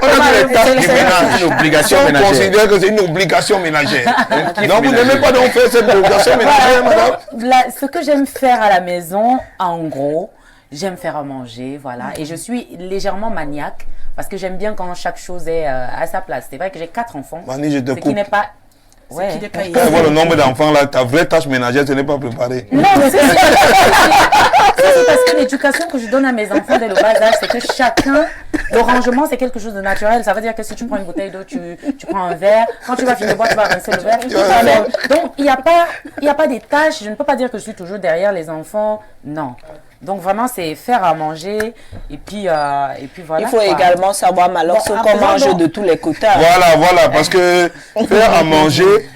E: on a dit les tâches du ménage.
B: C'est une obligation
E: On
B: ménagère.
E: considère que c'est une obligation ménagère. Donc vous n'aimez pas donc faire cette obligation ménagère, madame?
C: ce que j'aime faire à la maison, en gros, j'aime faire à manger, voilà. Et je suis légèrement maniaque parce que j'aime bien quand chaque chose est à sa place. C'est vrai que j'ai 4 enfants.
E: Mani, je te
C: Ce
E: coupe.
C: qui n'est pas... Ouais.
E: Quand tu vois le nombre d'enfants là, ta vraie tâche ménagère, tu n'es pas préparée.
C: Non, mais c'est parce que l'éducation que je donne à mes enfants dès le bas âge, c'est que chacun, le rangement, c'est quelque chose de naturel. Ça veut dire que si tu prends une bouteille d'eau, tu prends un verre. Quand tu vas finir de boire, tu vas rincer le verre. Donc, il n'y a pas des tâches. Je ne peux pas dire que je suis toujours derrière les enfants. Non. Donc, vraiment, c'est faire à manger. Et puis voilà.
A: Il faut également savoir, Malox, qu'on mange de tous les côtés.
E: Voilà, parce que faire à manger...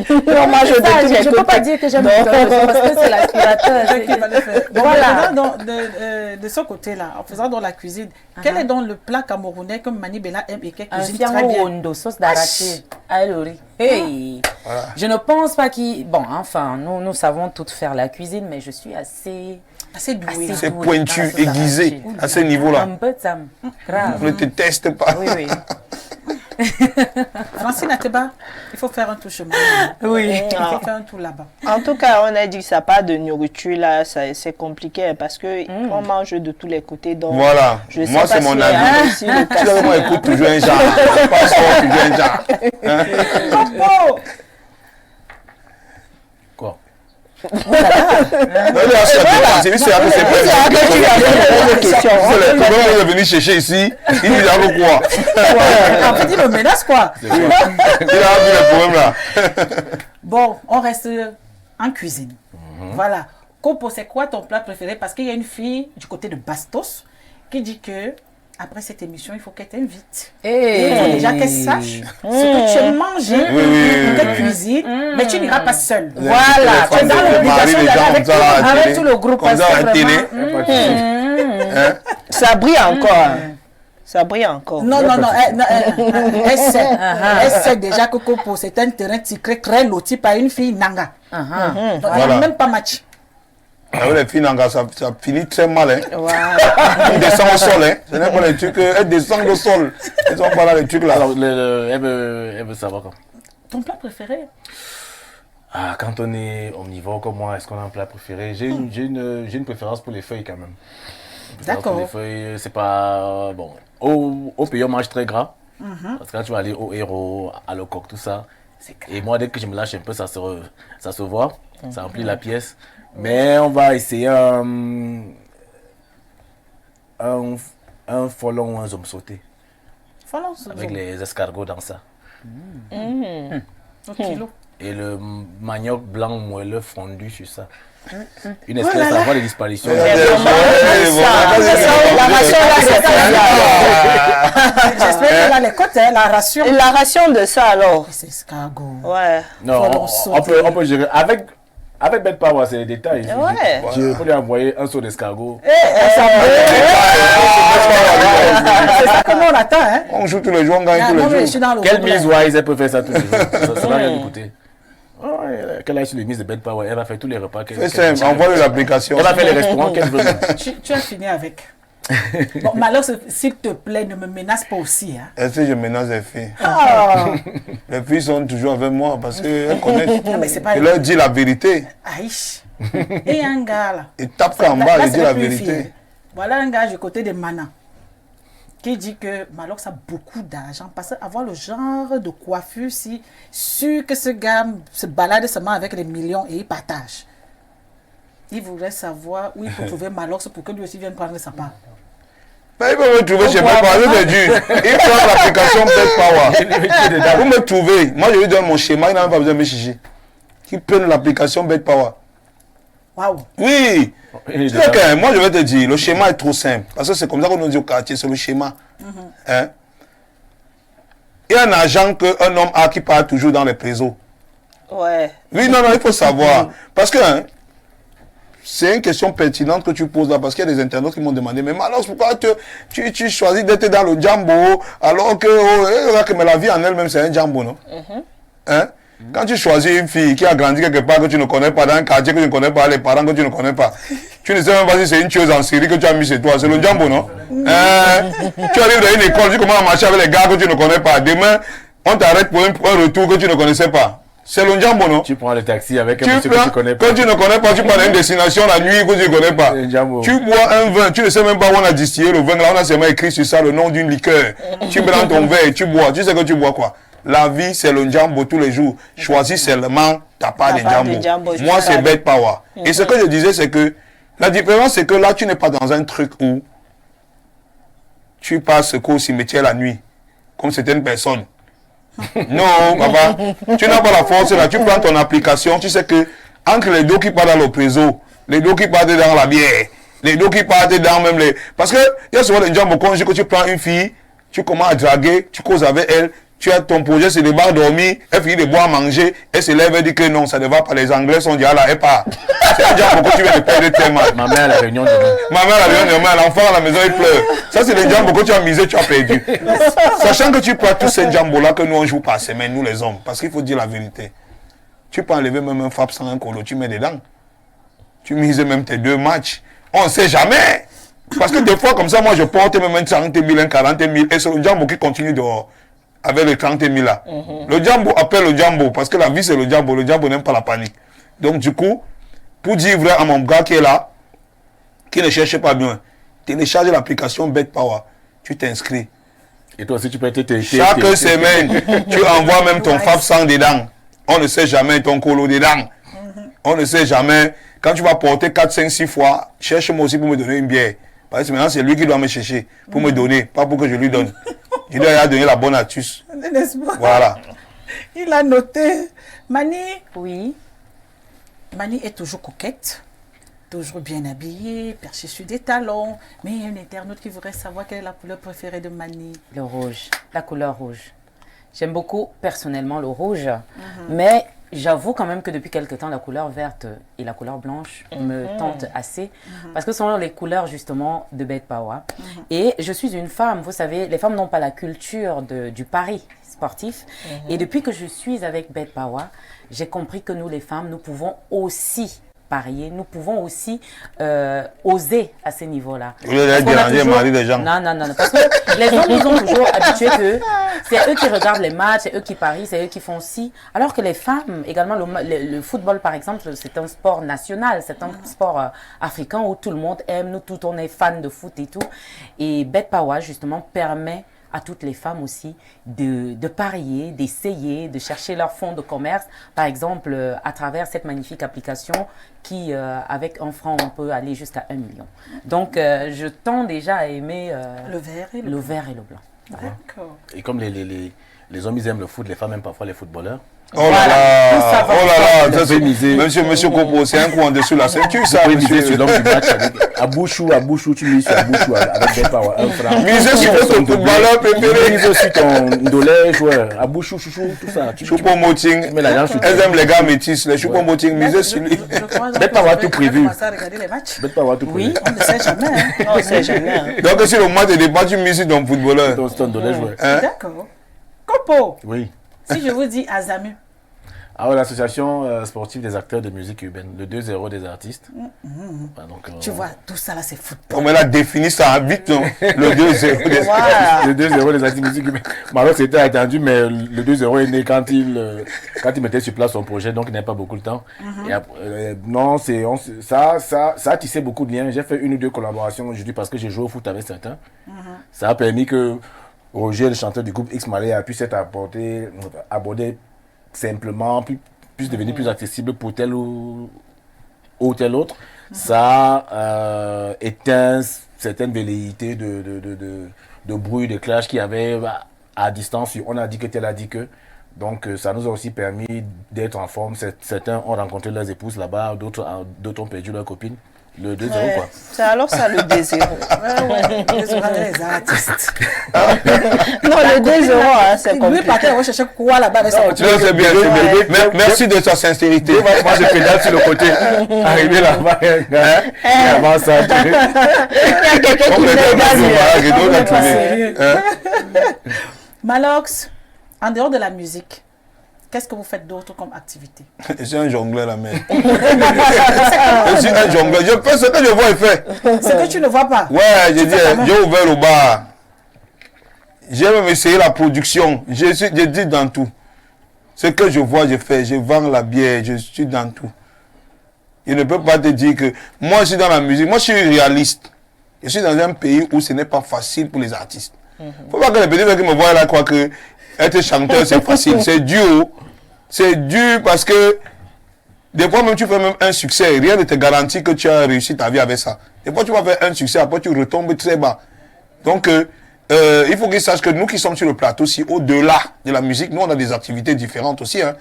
A: On mange de tous les côtés.
C: Je ne peux pas dire que j'aime parce que c'est l'aspirateur.
F: Voilà. De ce côté-là, en faisant dans la cuisine, quel est donc le plat camerounais que Mani Bella aime et qu'elle cuisine très bien?
C: Un sauce d'arachide. Hey. Voilà. Je ne pense pas qu'il... Bon, enfin, nous savons toutes faire la cuisine, mais je suis assez douée.
E: C'est pointu, aiguisé, à ce niveau-là.
C: Un peu ça. Grave.
E: Ne te teste pas.
C: Oui.
F: Francine Ateba, il faut faire un tour chemin.
C: Oui.
F: Il faut faire un tour là-bas.
A: En tout cas, on a dit que ça pas de nourriture là, c'est compliqué parce que on mange de tous les côtés. Donc,
E: voilà. Moi, c'est mon avis. Si moi, écoute toujours un genre. Pas toujours un genre.
B: Quoi?
E: Non, c'est venu chercher ici, il nous a quoi?
F: En fait, il me menace quoi?
E: Il a vu le problème là.
F: Bon, on reste en cuisine. Voilà. Kopo, c'est quoi ton plat préféré? Parce qu'il y a une fille du côté de Bastos qui dit que après cette émission, il faut qu'elle t'invite. Et il faut déjà qu'elle sache ce que tu aimes manger, qu'elle cuisine, mais tu n'iras pas seule.
C: Voilà, tu es dans l'obligation d'aller avec tout le groupe.
E: Comme ça à la télé.
A: Ça brille encore. Ça brille encore.
F: Non, elle sait déjà que Kopo, c'est un terrain secret très loti par une fille Nanga. Donc, elle n'a même pas match.
E: Les filles Nanga, ça finit très mal. Hein. Elle descend au sol. Hein. Ce n'est pas les trucs, elles descendent au sol. Elles sont pas là les trucs là.
B: Alors, elle veut savoir quoi.
F: Ton plat préféré?
B: Quand on est omnivore comme moi, est-ce qu'on a un plat préféré? J'ai une préférence pour les feuilles quand même.
F: D'accord.
B: Les feuilles, c'est pas... bon. Au pays, on mange très gras. Parce que quand tu vas aller au héros, à le coq, tout ça. Et moi, dès que je me lâche un peu, ça se voit. Ça remplit la pièce. Mais on va essayer un folon ou un zombie sauté. Avec les escargots dans ça. Et le manioc blanc moelleux fondu sur ça. Une espèce d'envoi de disparition.
F: J'espère qu'elle a les côtes, la ration.
A: La ration de ça alors.
F: C'est escargot.
A: Ouais.
B: Non, on peut gérer. Avec Bed Power, c'est les détails.
A: Ouais.
B: Je peux lui envoyer un saut d'escargot.
F: C'est ça que nous on attend. Hein?
E: On joue tous les jours, on gagne tous les jours.
B: Quelle mise wise elle peut faire ça tous les jours? Ça va rien d'écouter. Qu'elle aille sur les mises de Bed Power, elle va faire tous les repas.
E: C'est simple, envoie-lui l'application.
B: Elle va faire les restaurants qu'elle veut.
F: Tu as fini avec. Bon, mais alors, s'il te plaît, ne me menace pas aussi. Hein.
E: Est-ce que je menace les filles? Les filles sont toujours avec moi parce qu'elles connaissent. Je leur dis la vérité.
F: Aïe. Et un gars là.
E: Il tape en bas, il dit la vérité.
F: Voilà un gars du côté de Mana qui dit que Malox a beaucoup d'argent parce qu'avoir le genre de coiffure, si sûr que ce gars se balade seulement avec les millions et il partage. Il voudrait savoir où il peut trouver Malox pour que lui aussi vienne prendre sa part.
E: Mais il peut me trouver chez moi, c'est dur. Il prend l'application Bed Power. Vous me trouvez. Moi, je lui donne mon schéma, il n'a même pas besoin de me chicher. Il prend l'application Bed Power.
F: Waouh.
E: Oui. Moi, je vais te dire, le schéma est trop simple. Parce que c'est comme ça qu'on nous dit au quartier, c'est le schéma. Hein? Il y a un argent qu'un homme a qui part toujours dans les réseaux.
A: Ouais.
E: Oui, non, il faut savoir. Parce que c'est une question pertinente que tu poses là, parce qu'il y a des internautes qui m'ont demandé, mais alors pourquoi tu choisis d'être dans le Djambo, alors que mais la vie en elle-même c'est un Djambo, non? Hein? Quand tu choisis une fille qui a grandi quelque part que tu ne connais pas, dans un quartier que tu ne connais pas, les parents que tu ne connais pas, tu ne sais même pas si c'est une tueuse en série que tu as mis chez toi, c'est le Djambo, non? Tu arrives dans une école, tu commences à marcher avec les gars que tu ne connais pas, demain on t'arrête pour un retour que tu ne connaissais pas. C'est le Njambo, non?
B: Tu prends le taxi avec un
E: Tu
B: monsieur
E: prends,
B: que tu connais pas.
E: quand tu ne connais pas, tu prends une destination la nuit que tu ne connais pas.
B: Le Njambo.
E: Tu bois un vin, tu ne sais même pas où on a distillé le vin. Là, on a seulement écrit sur ça le nom d'une liqueur. Tu mets dans ton verre et tu bois. Tu sais que tu bois quoi? La vie, c'est le Njambo tous les jours. Choisis seulement ta part de Njambo. Moi, c'est Bed Power. Et ce que je disais, c'est que la différence, c'est que là, tu n'es pas dans un truc où tu passes au cimetière la nuit, comme certaines personnes. Non, papa, tu n'as pas la force là. Tu prends ton application, tu sais que entre les dos qui partent dans le préso, les dos qui partent dans la bière, les dos qui partent dans même les. Parce que il y a souvent des gens que tu prends une fille, tu commences à draguer, tu causes avec elle, tu as ton projet, c'est de boire dormir, elle finit de boire manger, elle se lève et dit que non, ça ne va pas. Les Anglais sont déjà là, elle part. C'est un gens que tu viens de perdre tellement.
B: Ma mère à la réunion demain.
E: Ma mère à la réunion demain, l'enfant à la maison il pleure. Ça c'est les jambes que tu as misé, tu as perdu. Sachant que tu prends tous ces jambes-là que nous on joue par semaine, nous les hommes, parce qu'il faut dire la vérité. Tu peux enlever même un FAP sans un colo, tu mets dedans. Tu mises même tes 2 matchs. On ne sait jamais. Parce que des fois comme ça, moi je porte même un 30 000, un 40 000, et c'est le jambo qui continue dehors. Avec les 30 000 là. Le jambo appelle le jambo, parce que la vie c'est le jambo n'aime pas la panique. Donc du coup, pour dire vrai à mon gars qui est là, qui ne cherche pas bien, télécharge l'application Bed Power, tu t'inscris.
B: Et toi aussi, tu peux être
E: Chaque semaine, tu envoies même ton FAP 100 dedans. On ne sait jamais ton colo dedans. On ne sait jamais. Quand tu vas porter 4, 5, 6 fois, cherche-moi aussi pour me donner une bière. Parce que maintenant, c'est lui qui doit me chercher pour me donner, pas pour que je lui donne. Je dois lui donner la bonne astuce.
F: N'est-ce pas?
E: Voilà.
F: Il a noté. Mani,
C: Oui.
F: Mani est toujours coquette, toujours bien habillée, perchée sur des talons. Mais il y a un internaute qui voudrait savoir quelle est la couleur préférée de Mani.
C: Le rouge, la couleur rouge. J'aime beaucoup personnellement le rouge, mais j'avoue quand même que depuis quelque temps, la couleur verte et la couleur blanche me tentent assez, parce que ce sont les couleurs justement de Bed Power. Et je suis une femme, vous savez, les femmes n'ont pas la culture du pari sportif. Et depuis que je suis avec Bed Power, j'ai compris que nous les femmes, nous pouvons aussi parier, nous pouvons aussi oser à ce niveau-là.
E: Vous allez déranger le mari des gens.
C: Non, parce que les hommes nous ont toujours habitués que c'est eux qui regardent les matchs, c'est eux qui parient, c'est eux qui font ci. Alors que les femmes, également le football par exemple, c'est un sport national, c'est un sport africain où tout le monde aime, nous tout on est fans de foot et tout. Et Bed Power justement permet à toutes les femmes aussi de parier, d'essayer, de chercher leur fonds de commerce. Par exemple, à travers cette magnifique application qui, avec un franc, on peut aller jusqu'à 1 million. Donc, je tends déjà à aimer
F: Le vert et
C: le vert et le blanc.
F: D'accord.
B: Et comme les hommes ils aiment le foot, les femmes aiment parfois les footballeurs.
E: Oh là là, ça c'est monsieur Kopo, c'est un coup en dessous de la ceinture, ça,
B: Tu peux miser sur
E: monsieur.
B: l'homme du match avec Abouchou, tu mises sur Abouchou avec Bed Power, 1 franc.
E: Misez sur votre footballeur
B: Tu
E: préféré.
B: mises aussi ton Ndolé, joueur, Abouchou, chouchou, tout ça. Tu
E: Choupo-Moting,
B: mets l'argent sur
E: elles aiment les gars métis, les Choupo-Moting, misez sur lui.
B: Bed Power tout prévu.
F: commencer à regarder les matchs.
B: Bed Power tout
C: Oui.
B: prévu.
F: On ne sait jamais. Hein.
A: On ne sait jamais. Hein.
E: Donc si le match de départ, tu mises sur ton footballeur.
B: Ton Ndolé joueur.
E: Hein?
F: D'accord. Copo,
B: Oui.
F: si je vous dis Azamu,
B: Alors, l'association sportive des acteurs de musique urbaine, le 2-0 des artistes. Enfin, donc,
F: tu vois, tout ça là, c'est football.
E: Comme elle a défini ça vite, non? Le 2-0.
A: Voilà.
B: Le 2-0 des artistes de musique urbaine. Malheureusement, c'était attendu, mais le 2-0 est né quand il mettait sur place son projet, donc il n'avait pas beaucoup de temps. Et après, non, ça a tissé beaucoup de liens. J'ai fait 1 ou 2 collaborations aujourd'hui parce que j'ai joué au foot avec certains. Ça a permis que Roger, le chanteur du groupe X-Malais, a pu s'être abordé simplement, puisse devenir plus accessible pour tel ou tel autre. Ça éteint certaines velléités de bruit, de clash qu'il y avait à distance. On a dit que tel a dit que. Donc ça nous a aussi permis d'être en forme. Certains ont rencontré leurs épouses là-bas, d'autres ont perdu leurs copines. Le 2-0
A: Ouais.
B: quoi.
A: C'est alors ça le 2-0.
F: Les artistes.
E: Ah,
A: Non, le 2-0, hein, c'est
F: Lui
A: compliqué.
F: partait rechercher quoi là-bas avec sa
E: Non, c'est bien, c'est bien. Merci de sa sincérité.
B: Moi je pédale sur le côté. Arrivé là-bas, il avance ça.
A: Il y a quelqu'un qui
E: On
A: me regarde.
E: regarde.
F: Malox, en dehors de la musique, qu'est-ce que vous faites d'autre comme activité?
E: Je suis un jongleur, la mère. Je suis un jongleur. Je fais ce que je vois et fais.
F: Ce que tu ne vois pas.
E: Ouais, j'ai dit, j'ai ouvert le bar. J'ai même essayé la production. Je dis dans tout. Ce que je vois, je fais. Je vends la bière, je suis dans tout. Je ne peux pas te dire que moi, je suis dans la musique. Moi, je suis réaliste. Je suis dans un pays où ce n'est pas facile pour les artistes. Il ne faut pas que les petits qui me voient là croient que être chanteur, c'est facile. C'est dur. C'est dur parce que des fois, même tu fais même un succès. Rien ne te garantit que tu as réussi ta vie avec ça. Des fois, tu vas faire un succès, après tu retombes très bas. Donc, il faut qu'ils sachent que nous qui sommes sur le plateau, si au-delà de la musique, nous, on a des activités différentes aussi. Hein.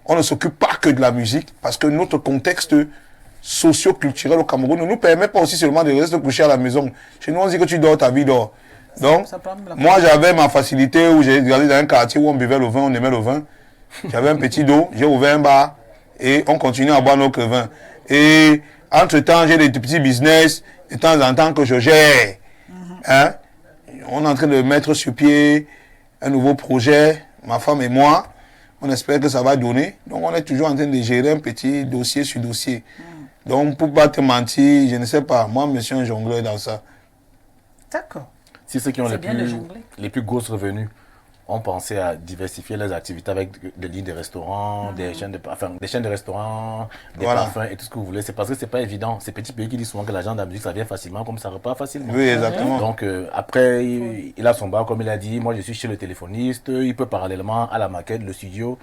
E: On ne s'occupe pas que de la musique parce que notre contexte socio-culturel au Cameroun ne nous permet pas aussi seulement de rester couché à la maison. Chez nous, on dit que tu dors, ta vie dort. Donc, moi, j'avais ma facilité où j'ai regardé dans un quartier où on buvait le vin, on aimait le vin. J'avais un petit dos, j'ai ouvert un bar et on continue à boire notre vin. Et entre-temps, j'ai des petits business de temps en temps que je gère. Hein? On est en train de mettre sur pied un nouveau projet, ma femme et moi. On espère que ça va donner. Donc, on est toujours en train de gérer un petit dossier sur dossier. Donc, pour ne pas te mentir, je ne sais pas. Moi, je suis un jongleur dans ça.
F: D'accord.
B: Si ceux qui ont
F: C'est bien de jongler.
B: les plus grosses revenus ont pensé à diversifier leurs activités avec des lignes de restaurants, des chaînes de restaurants, des parfums et tout ce que vous voulez, c'est parce que c'est pas évident. Ces petits pays qui disent souvent que l'argent de la musique, ça vient facilement, comme ça repart facilement.
E: Oui, exactement.
B: Donc, après, il a son bar, comme il a dit. Moi, je suis chez le téléphoniste. Il peut parallèlement à la maquette, le studio,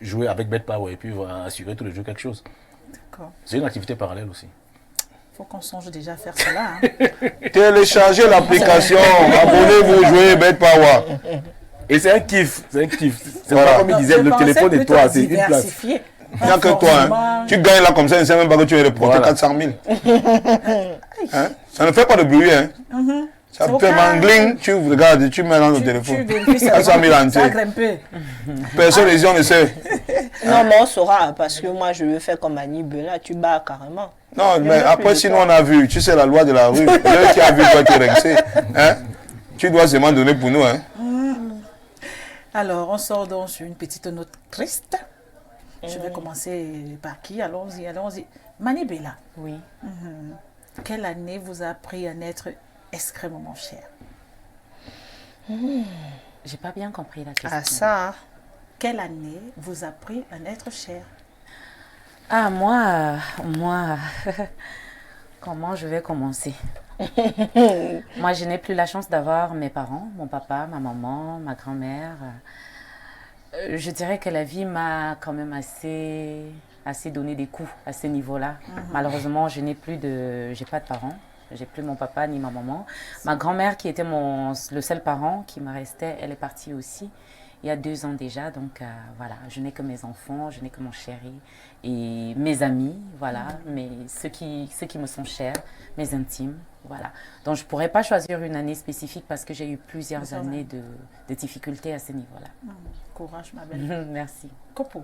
B: jouer avec Bed Power et puis assurer tous les jours quelque chose.
F: D'accord.
B: C'est une activité parallèle aussi.
F: Il faut qu'on songe déjà à faire cela. Hein.
E: Téléchargez l'application, abonnez-vous, jouez Bed Power.
B: Et c'est un kiff, c'est un kiff. C'est pas comme il disait, le téléphone est toi, c'est une place.
E: Il n'y a que toi. Hein. Tu gagnes là comme ça, il ne sait même pas que tu es reporté 400 000. Hein? Ça ne fait pas de bruit. Hein? Ça fait mangling, tu regardes, tu mets dans le téléphone. 400 000 entiers. Personne ici, on ne sait.
A: Non, mais on saura, parce que moi, je veux faire comme Annie Bella, tu bats carrément.
E: Non, mais après, sinon, on a vu. Tu sais, la loi de la rue. Celui qui a vu doit te rexer. Hein? Tu dois seulement donner pour nous. Hein?
F: Alors, on sort donc sur une petite note triste. Je vais commencer par qui? Allons-y, allons-y. Mani Bella.
C: Oui.
F: Quelle année vous a appris à être extrêmement cher?
C: J'ai pas bien compris la question.
A: Ah, ça.
F: Quelle année vous a appris à être cher?
C: Ah, moi, comment je vais commencer? Moi, je n'ai plus la chance d'avoir mes parents, mon papa, ma maman, ma grand-mère. Je dirais que la vie m'a quand même assez donné des coups à ce niveau-là. Malheureusement, j'ai pas de parents. J'ai plus mon papa ni ma maman. Ma grand-mère, qui était le seul parent qui me restait, elle est partie aussi il y a 2 ans déjà. Donc voilà, je n'ai que mes enfants, je n'ai que mon chéri et mes amis, voilà, mais ceux qui me sont chers, mes intimes, voilà. Donc je ne pourrais pas choisir une année spécifique parce que j'ai eu plusieurs années de difficultés à ce niveau-là.
F: Courage, ma belle.
C: Merci.
F: Copo.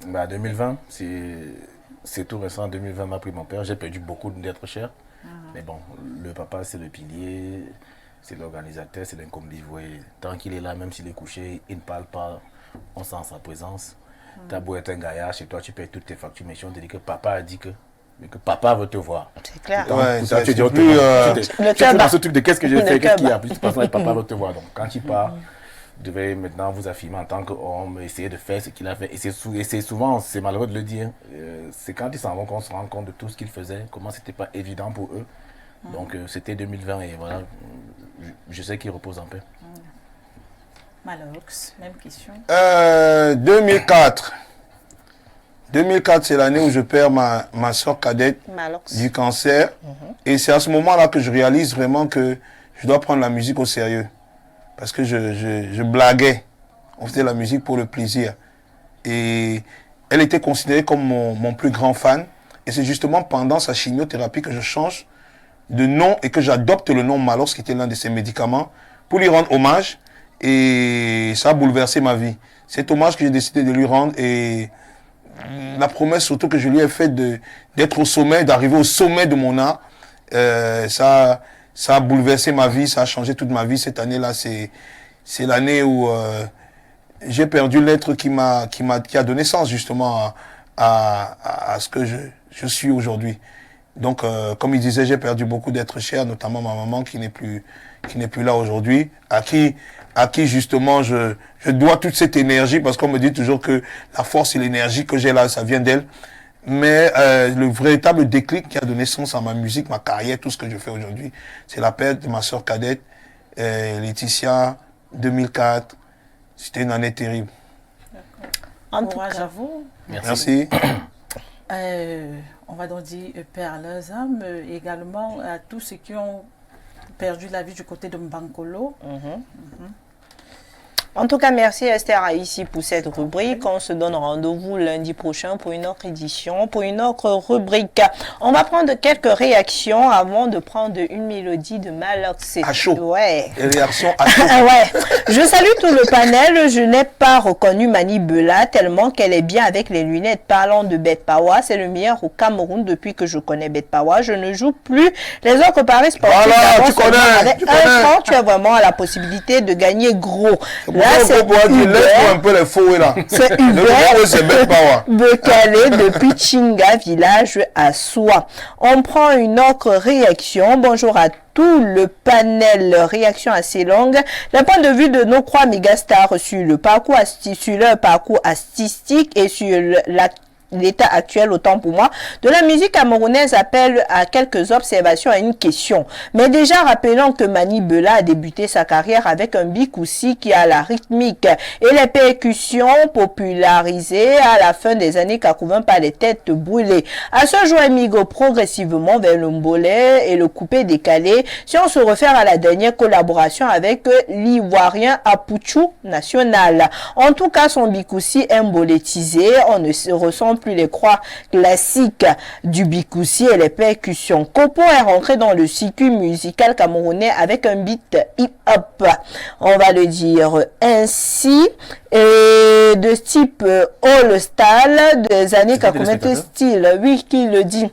B: 2020, c'est tout récent. 2020 m'a pris mon père. J'ai perdu beaucoup d'êtres chers. Mais bon, le papa, c'est le pilier, c'est l'organisateur, c'est l'incombivoué. Tant qu'il est là, même s'il est couché, il ne parle pas, on sent sa présence. T'as beau être un gaillard, chez toi, tu payes toutes tes factures, mais si on te dit que papa a dit que papa veut te voir.
A: C'est clair.
E: Ouais,
B: ça, tu dis,
E: c'est
B: tu
E: plus,
B: es dans ce truc de qu'est-ce que j'ai fait, qu'est-ce qu'il y a,
A: bas.
B: plus de et papa veut te voir. Donc quand il part, vous devez maintenant vous affirmer en tant qu'homme, essayer de faire ce qu'il a fait. Et c'est souvent, c'est malheureux de le dire, c'est quand ils s'en vont qu'on se rend compte de tout ce qu'ils faisaient, comment c'était pas évident pour eux. Donc c'était 2020 et voilà, je sais qu'ils reposent en paix.
F: Malox, même question.
E: 2004. 2004, c'est l'année où je perds ma soeur cadette du cancer. Et c'est à ce moment-là que je réalise vraiment que je dois prendre la musique au sérieux. Parce que je blaguais. On faisait la musique pour le plaisir. Et elle était considérée comme mon plus grand fan. Et c'est justement pendant sa chimiothérapie que je change de nom et que j'adopte le nom Malox, qui était l'un de ses médicaments, pour lui rendre hommage. Et ça a bouleversé ma vie. Cet hommage que j'ai décidé de lui rendre et la promesse surtout que je lui ai faite d'être au sommet, d'arriver au sommet de mon art, ça a bouleversé ma vie, ça a changé toute ma vie. Cette année-là, c'est l'année où j'ai perdu l'être qui a donné sens justement à ce que je suis aujourd'hui. Donc, comme il disait, j'ai perdu beaucoup d'êtres chers, notamment ma maman qui n'est plus là aujourd'hui, à qui à qui justement je dois toute cette énergie, parce qu'on me dit toujours que la force et l'énergie que j'ai là, ça vient d'elle. Mais le véritable déclic qui a donné sens à ma musique, ma carrière, tout ce que je fais aujourd'hui, c'est la perte de ma soeur cadette, Laetitia, 2004. C'était une année terrible.
A: En tout
F: Courage
A: cas,
F: à vous.
E: Merci.
F: On va donc dire paix à leurs âmes, également à tous ceux qui ont perdu la vie du côté de Mbankolo.
A: En tout cas, merci Esther Haïssi pour cette rubrique. On se donne rendez-vous lundi prochain pour une autre édition, pour une autre rubrique. On va prendre quelques réactions avant de prendre une mélodie de Malox.
E: À chaud.
A: Ouais.
E: Les réactions à chaud.
A: Ouais. Je salue tout le panel. Je n'ai pas reconnu Mani Bella tellement qu'elle est bien avec les lunettes. Parlant de Bet Pawa, c'est le meilleur au Cameroun depuis que je connais Bet Pawa. Je ne joue plus les autres paris sportifs.
E: Voilà, tu
A: Seulement
E: connais,
A: avec
E: tu
A: un
E: connais.
A: franc, tu as vraiment la possibilité de gagner gros. Là, c'est
E: Laisse-moi un peu les faux là.
A: C'est
E: Le
A: Hubert
E: numéro, c'est bête pas.
A: Becalé depuis Chinga, village à Soie. On prend une autre réaction. Bonjour à tout le panel. Réaction assez longue. D'un point de vue de nos 3 mégastars sur le parcours sur leur parcours artistique et sur l'état actuel, autant pour moi, de la musique camerounaise appelle à quelques observations à une question. Mais déjà, rappelons que Mani Bella a débuté sa carrière avec un bikoussi qui a la rythmique et les percussions popularisées à la fin des années 80 par les têtes brûlées. À ce jour, elle migre progressivement vers le mbolé et le coupé décalé si on se réfère à la dernière collaboration avec l'ivoirien Apuchou National. En tout cas, son bikoussi est mbolétisé, on ne se ressent plus les croix classiques du bikoussi et les percussions. Kopo est rentré dans le circuit musical camerounais avec un beat hip-hop, on va le dire ainsi, et de type old style des années 80 style, oui, qui le dit.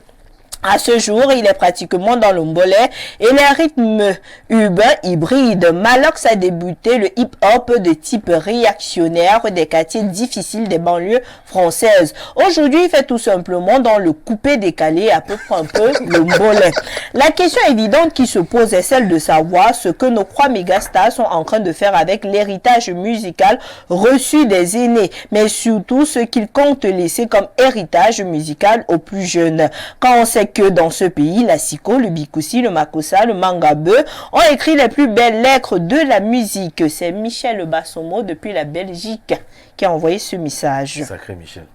A: À ce jour, il est pratiquement dans le mbolé et les rythmes urbains hybrides. Malox a débuté le hip-hop de type réactionnaire des quartiers difficiles des banlieues françaises. Aujourd'hui, il fait tout simplement dans le coupé décalé, à peu près un peu le mbolé. La question évidente qui se pose est celle de savoir ce que nos 3 mégastars sont en train de faire avec l'héritage musical reçu des aînés, mais surtout ce qu'ils comptent laisser comme héritage musical aux plus jeunes. Quand on sait que dans ce pays, la Siko, le Bikoussi, le Makossa, le Mangabe ont écrit les plus belles lettres de la musique. C'est Michel Bassomo depuis la Belgique qui a envoyé ce message.
B: Sacré Michel.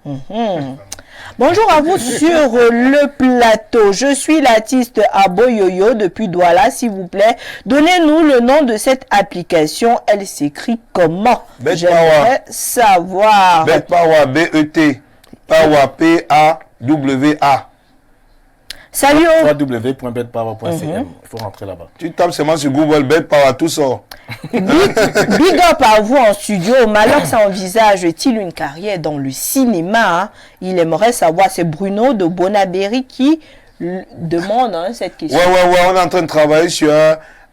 A: Bonjour à vous sur le plateau. Je suis l'artiste Aboyoyo depuis Douala. S'il vous plaît, donnez-nous le nom de cette application. Elle s'écrit comment? J'aimerais savoir.
E: Bet Pawa, B-E-T. Pawa, P-A-W-A.
A: Salut.
B: www.betpower.cm. Il faut rentrer là-bas.
E: Tu tapes seulement sur Google, Bet Pawa, tout sort.
A: Big up à vous en studio. Malox envisage-t-il une carrière dans le cinéma? Hein? Il aimerait savoir. C'est Bruno de Bonaberry qui demande cette question.
E: Ouais, on est en train de travailler sur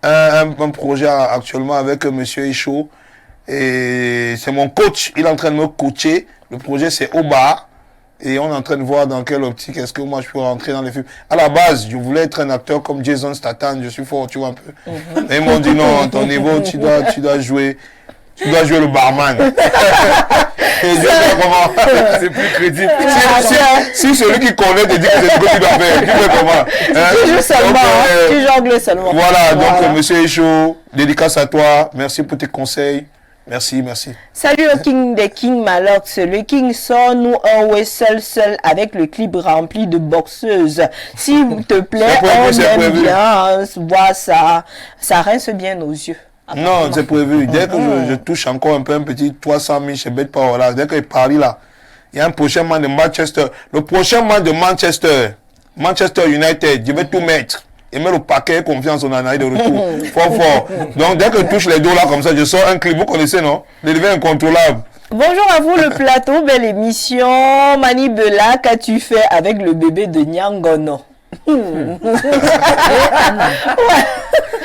E: un projet actuellement avec monsieur Echo. Et c'est mon coach. Il est en train de me coacher. Le projet, c'est Oba. Et on est en train de voir dans quelle optique est-ce que moi je peux rentrer dans les films. À la base, je voulais être un acteur comme Jason Statham, je suis fort, tu vois un peu. Et ils m'ont dit non, à ton niveau, tu dois jouer le barman. Et je dis comment?
B: C'est plus crédible.
E: Si celui qui connaît te dit que c'est ce que tu dois faire, tu fais comment?
A: Tu joues seulement, tu jongles seulement.
E: Voilà, donc monsieur Echo, dédicace à toi, merci pour tes conseils. Merci.
A: Salut au King des King Malox. Le King sort nous un whistle seul avec le clip rempli de boxeuses. S'il te plaît, on aime bien voir ça. Ça rince bien nos yeux.
E: Non, c'est prévu. Dès que je touche encore un petit 300 000 chez Bet Power là, dès qu'il parie là, il y a un prochain match de Manchester. Le prochain match de Manchester United, je vais tout mettre. Et mettre au paquet, confiance, on en a de retour. Fort. Donc, dès que je touche les dos là, comme ça, je sors un clip. Vous connaissez, non? Il devient incontrôlable.
A: Bonjour à vous, le plateau. Belle émission. Mani Bella, qu'as-tu fait avec le bébé de Nyangono?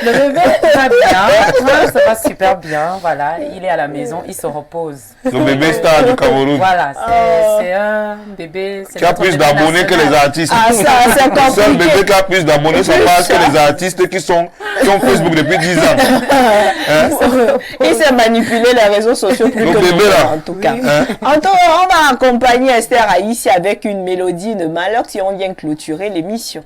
C: Le bébé va bien, ça va super bien, voilà. Il est à la maison, il se repose.
E: Le bébé star du Cameroun.
C: Voilà, c'est un bébé.
E: Tu as plus d'abonnés que les artistes.
A: Ah, ça, c'est
E: Le seul
A: compliqué.
E: bébé qui a plus d'abonnés, ça passe que les artistes qui ont Facebook depuis 10 ans. Hein?
A: Il sait manipuler les réseaux sociaux plus
E: Le
A: que
E: bébé,
A: nous,
E: là.
A: en tout cas.
E: Hein?
A: On va accompagner Esther Haïssi avec une mélodie de Malheur si on vient clôturer l'émission.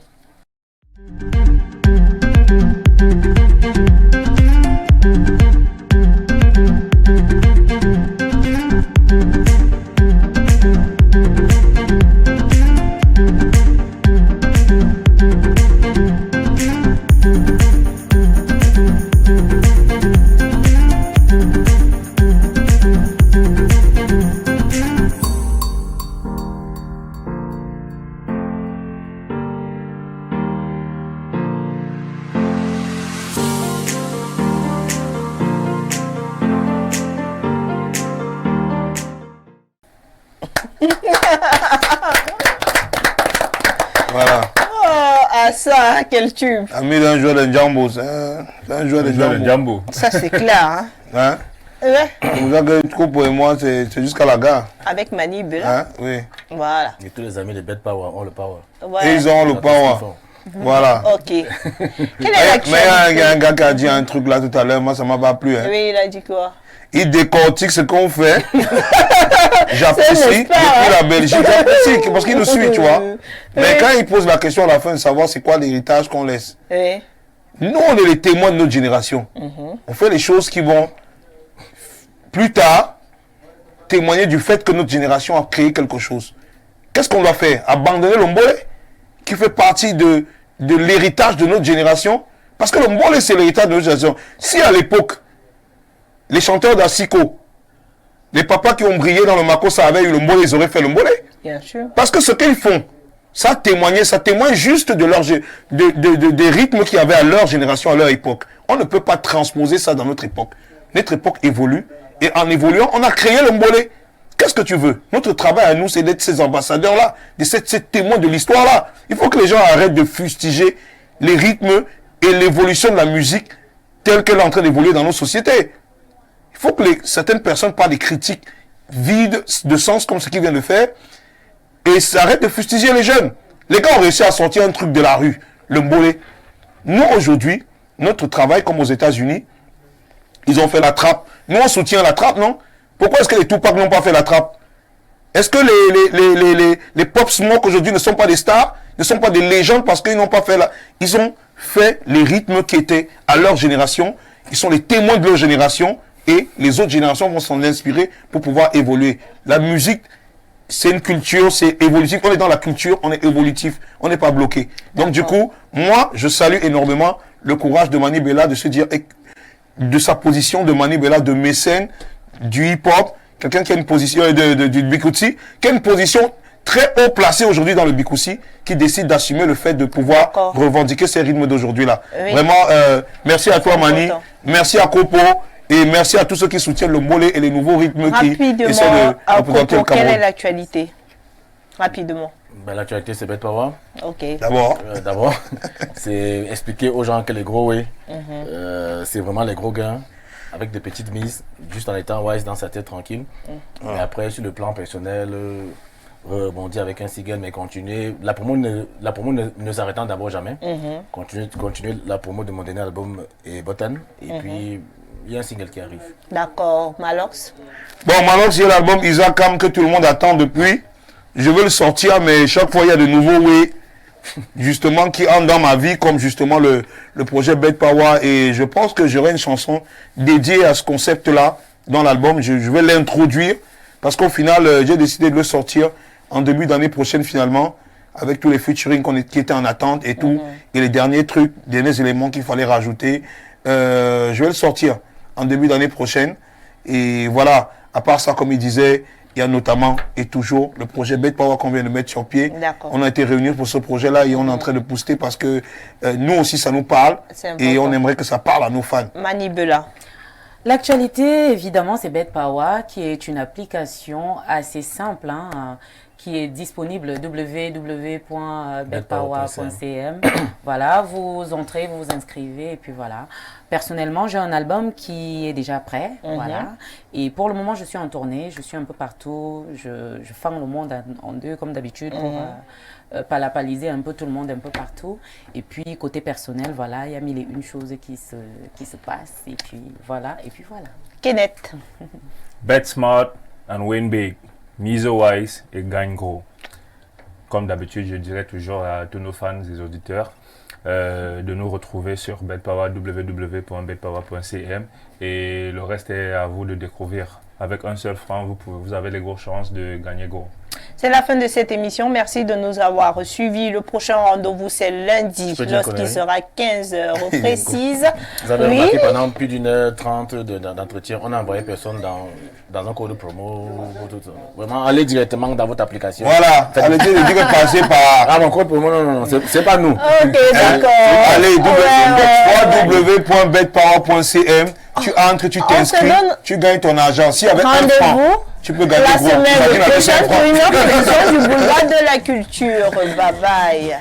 E: Voilà.
A: Oh, ah ça, quel tube.
E: Ami d'un joueur de Djambo, c'est un joueur de
D: Joueur de
E: Djambo.
D: Djambo.
A: Ça, c'est clair. Hein?
E: Hein?
A: Ouais.
E: Pour ça que trop pour moi, c'est jusqu'à la gare.
A: Avec Manib, là.
E: Hein? Oui.
A: Voilà.
B: Et tous les amis de Bad Power ont le power.
A: Ouais.
E: Et ils ont le
B: Ils ont tout ce qu'ils
E: power.
B: font.
E: Voilà.
A: Ok. Quelle est
E: Mais il y
A: l'actualité?
E: a un gars qui a dit un truc là tout à l'heure, moi ça m'a pas plu. Hein.
A: Oui, il a dit quoi?
E: Il décortique ce qu'on fait.
A: C'est
E: J'apprécie.
A: un expert,
E: Depuis
A: hein.
E: la Belgique, j'apprécie parce qu'il nous suit, tu vois. Mais
A: Oui.
E: quand il pose la question à la fin de savoir c'est quoi l'héritage qu'on laisse,
A: Oui.
E: nous on est les témoins de notre génération. On fait les choses qui vont plus tard témoigner du fait que notre génération a créé quelque chose. Qu'est-ce qu'on doit faire? Abandonner le mbole qui fait partie de l'héritage de notre génération? Parce que le mbole c'est l'héritage de notre génération. Si à l'époque, les chanteurs d'Asiko, les papas qui ont brillé dans le Makossa avaient eu le mbole, ils auraient fait le mbole.
A: Bien sûr.
E: Parce que ce qu'ils font, ça témoigne juste de leur, des rythmes qu'il y avait à leur génération, à leur époque. On ne peut pas transposer ça dans notre époque. Notre époque évolue, et en évoluant, on a créé le mbole. Qu'est-ce que tu veux? Notre travail à nous, c'est d'être ces ambassadeurs-là, de ces témoins de l'histoire-là. Il faut que les gens arrêtent de fustiger les rythmes et l'évolution de la musique telle qu'elle est en train d'évoluer dans nos sociétés. Il faut que certaines personnes parlent des critiques vides de sens comme ce qu'ils viennent de faire et s'arrêtent de fustiger les jeunes. Les gars ont réussi à sortir un truc de la rue, le mbole. Nous, aujourd'hui, notre travail, comme aux États-Unis, ils ont fait la trappe. Nous, on soutient la trappe, non? Pourquoi est-ce que les Tupac n'ont pas fait la trappe? Est-ce que les Pop Smoke aujourd'hui ne sont pas des stars, ne sont pas des légendes parce qu'ils n'ont pas fait la... Ils ont fait les rythmes qui étaient à leur génération. Ils sont les témoins de leur génération et les autres générations vont s'en inspirer pour pouvoir évoluer. La musique, c'est une culture, c'est évolutif. On est dans la culture, on est évolutif, on n'est pas bloqué. Donc du coup, moi, je salue énormément le courage de Mani Bella de se dire, de sa position de Mani Bella, de mécène, du hip-hop, quelqu'un qui a une position du Bikusi, qui a une position très haut placée aujourd'hui dans le Bikusi, qui décide d'assumer le fait de pouvoir revendiquer ces rythmes d'aujourd'hui-là.
A: Oui.
E: Vraiment, merci à toi Mani, merci à Kopo, et merci à tous ceux qui soutiennent le mbole et les nouveaux rythmes qui essaient
A: Rapidement,
E: de représenter le
A: quelle est
E: Cameroun.
A: l'actualité? Rapidement.
B: Ben, l'actualité, c'est Bad Power.
A: Ok.
E: D'abord,
B: D'abord, c'est expliquer aux gens que les gros way, c'est vraiment les gros gains, avec des petites mises, juste en étant wise dans sa tête tranquille. Mais après, sur le plan personnel, rebondir avec un single, mais continuer. La promo ne s'arrêtant d'abord jamais. Continuer la promo de mon dernier album et Botan. Et puis, il y a un single qui arrive.
A: D'accord. Malox?
E: bon, maintenant c'est l'album Isakam que tout le monde attend depuis. Je veux le sortir, mais chaque fois il y a de nouveaux way, justement, qui entrent dans ma vie, comme justement le projet Bad Power. Et je pense que j'aurai une chanson dédiée à ce concept-là dans l'album. Je vais l'introduire, parce qu'au final, j'ai décidé de le sortir en début d'année prochaine, finalement, avec tous les featuring qui étaient en attente et tout. Et les derniers trucs, derniers éléments qu'il fallait rajouter. Je vais le sortir en début d'année prochaine. Et voilà, à part ça, comme il disait, il y a notamment et toujours le projet Bad Power qu'on vient de mettre sur pied.
A: D'accord.
E: On a été réunis pour ce projet-là et on est en train de poster parce que nous aussi, ça nous parle.
A: C'est
E: Et
A: important.
E: on aimerait que ça parle à nos fans.
A: Mani Bella.
C: L'actualité, évidemment, c'est Bad Power, qui est une application assez simple, hein, qui est disponible www.betpower.cm. Voilà, vous entrez, vous vous inscrivez et puis voilà. Personnellement, j'ai un album qui est déjà prêt, voilà. Et pour le moment, je suis en tournée, je suis un peu partout, je fends le monde en deux comme d'habitude pour palapaliser un peu tout le monde un peu partout. Et puis côté personnel, voilà, il y a mille et une choses qui se passent et puis voilà.
A: Kenneth.
D: Bet smart and win big. Mise wise et gagne gros. Comme d'habitude, je dirais toujours à tous nos fans et auditeurs de nous retrouver sur BetPower, www.betpower.cm, et le reste est à vous de découvrir. Avec un seul franc, vous avez les grosses chances de gagner gros.
A: C'est la fin de cette émission. Merci de nous avoir suivis. Le prochain rendez-vous, c'est lundi, lorsqu'il sera 15h précise.
B: Vous avez remarqué pendant plus d'1h30 d'entretien, on n'a envoyé personne dans un code promo. Vraiment, allez directement dans votre application.
E: Voilà, allez dire que passer par...
B: Ah, mon code promo, non, c'est pas nous.
A: Ok, d'accord.
E: Allez, www.betpower.cm. Tu entres, tu t'inscris, tu gagnes ton argent. Si avec un franc, tu peux gagner
A: la
E: gros.
A: semaine prochaine pour une autre émission du Boulevard de la Culture. Bye bye.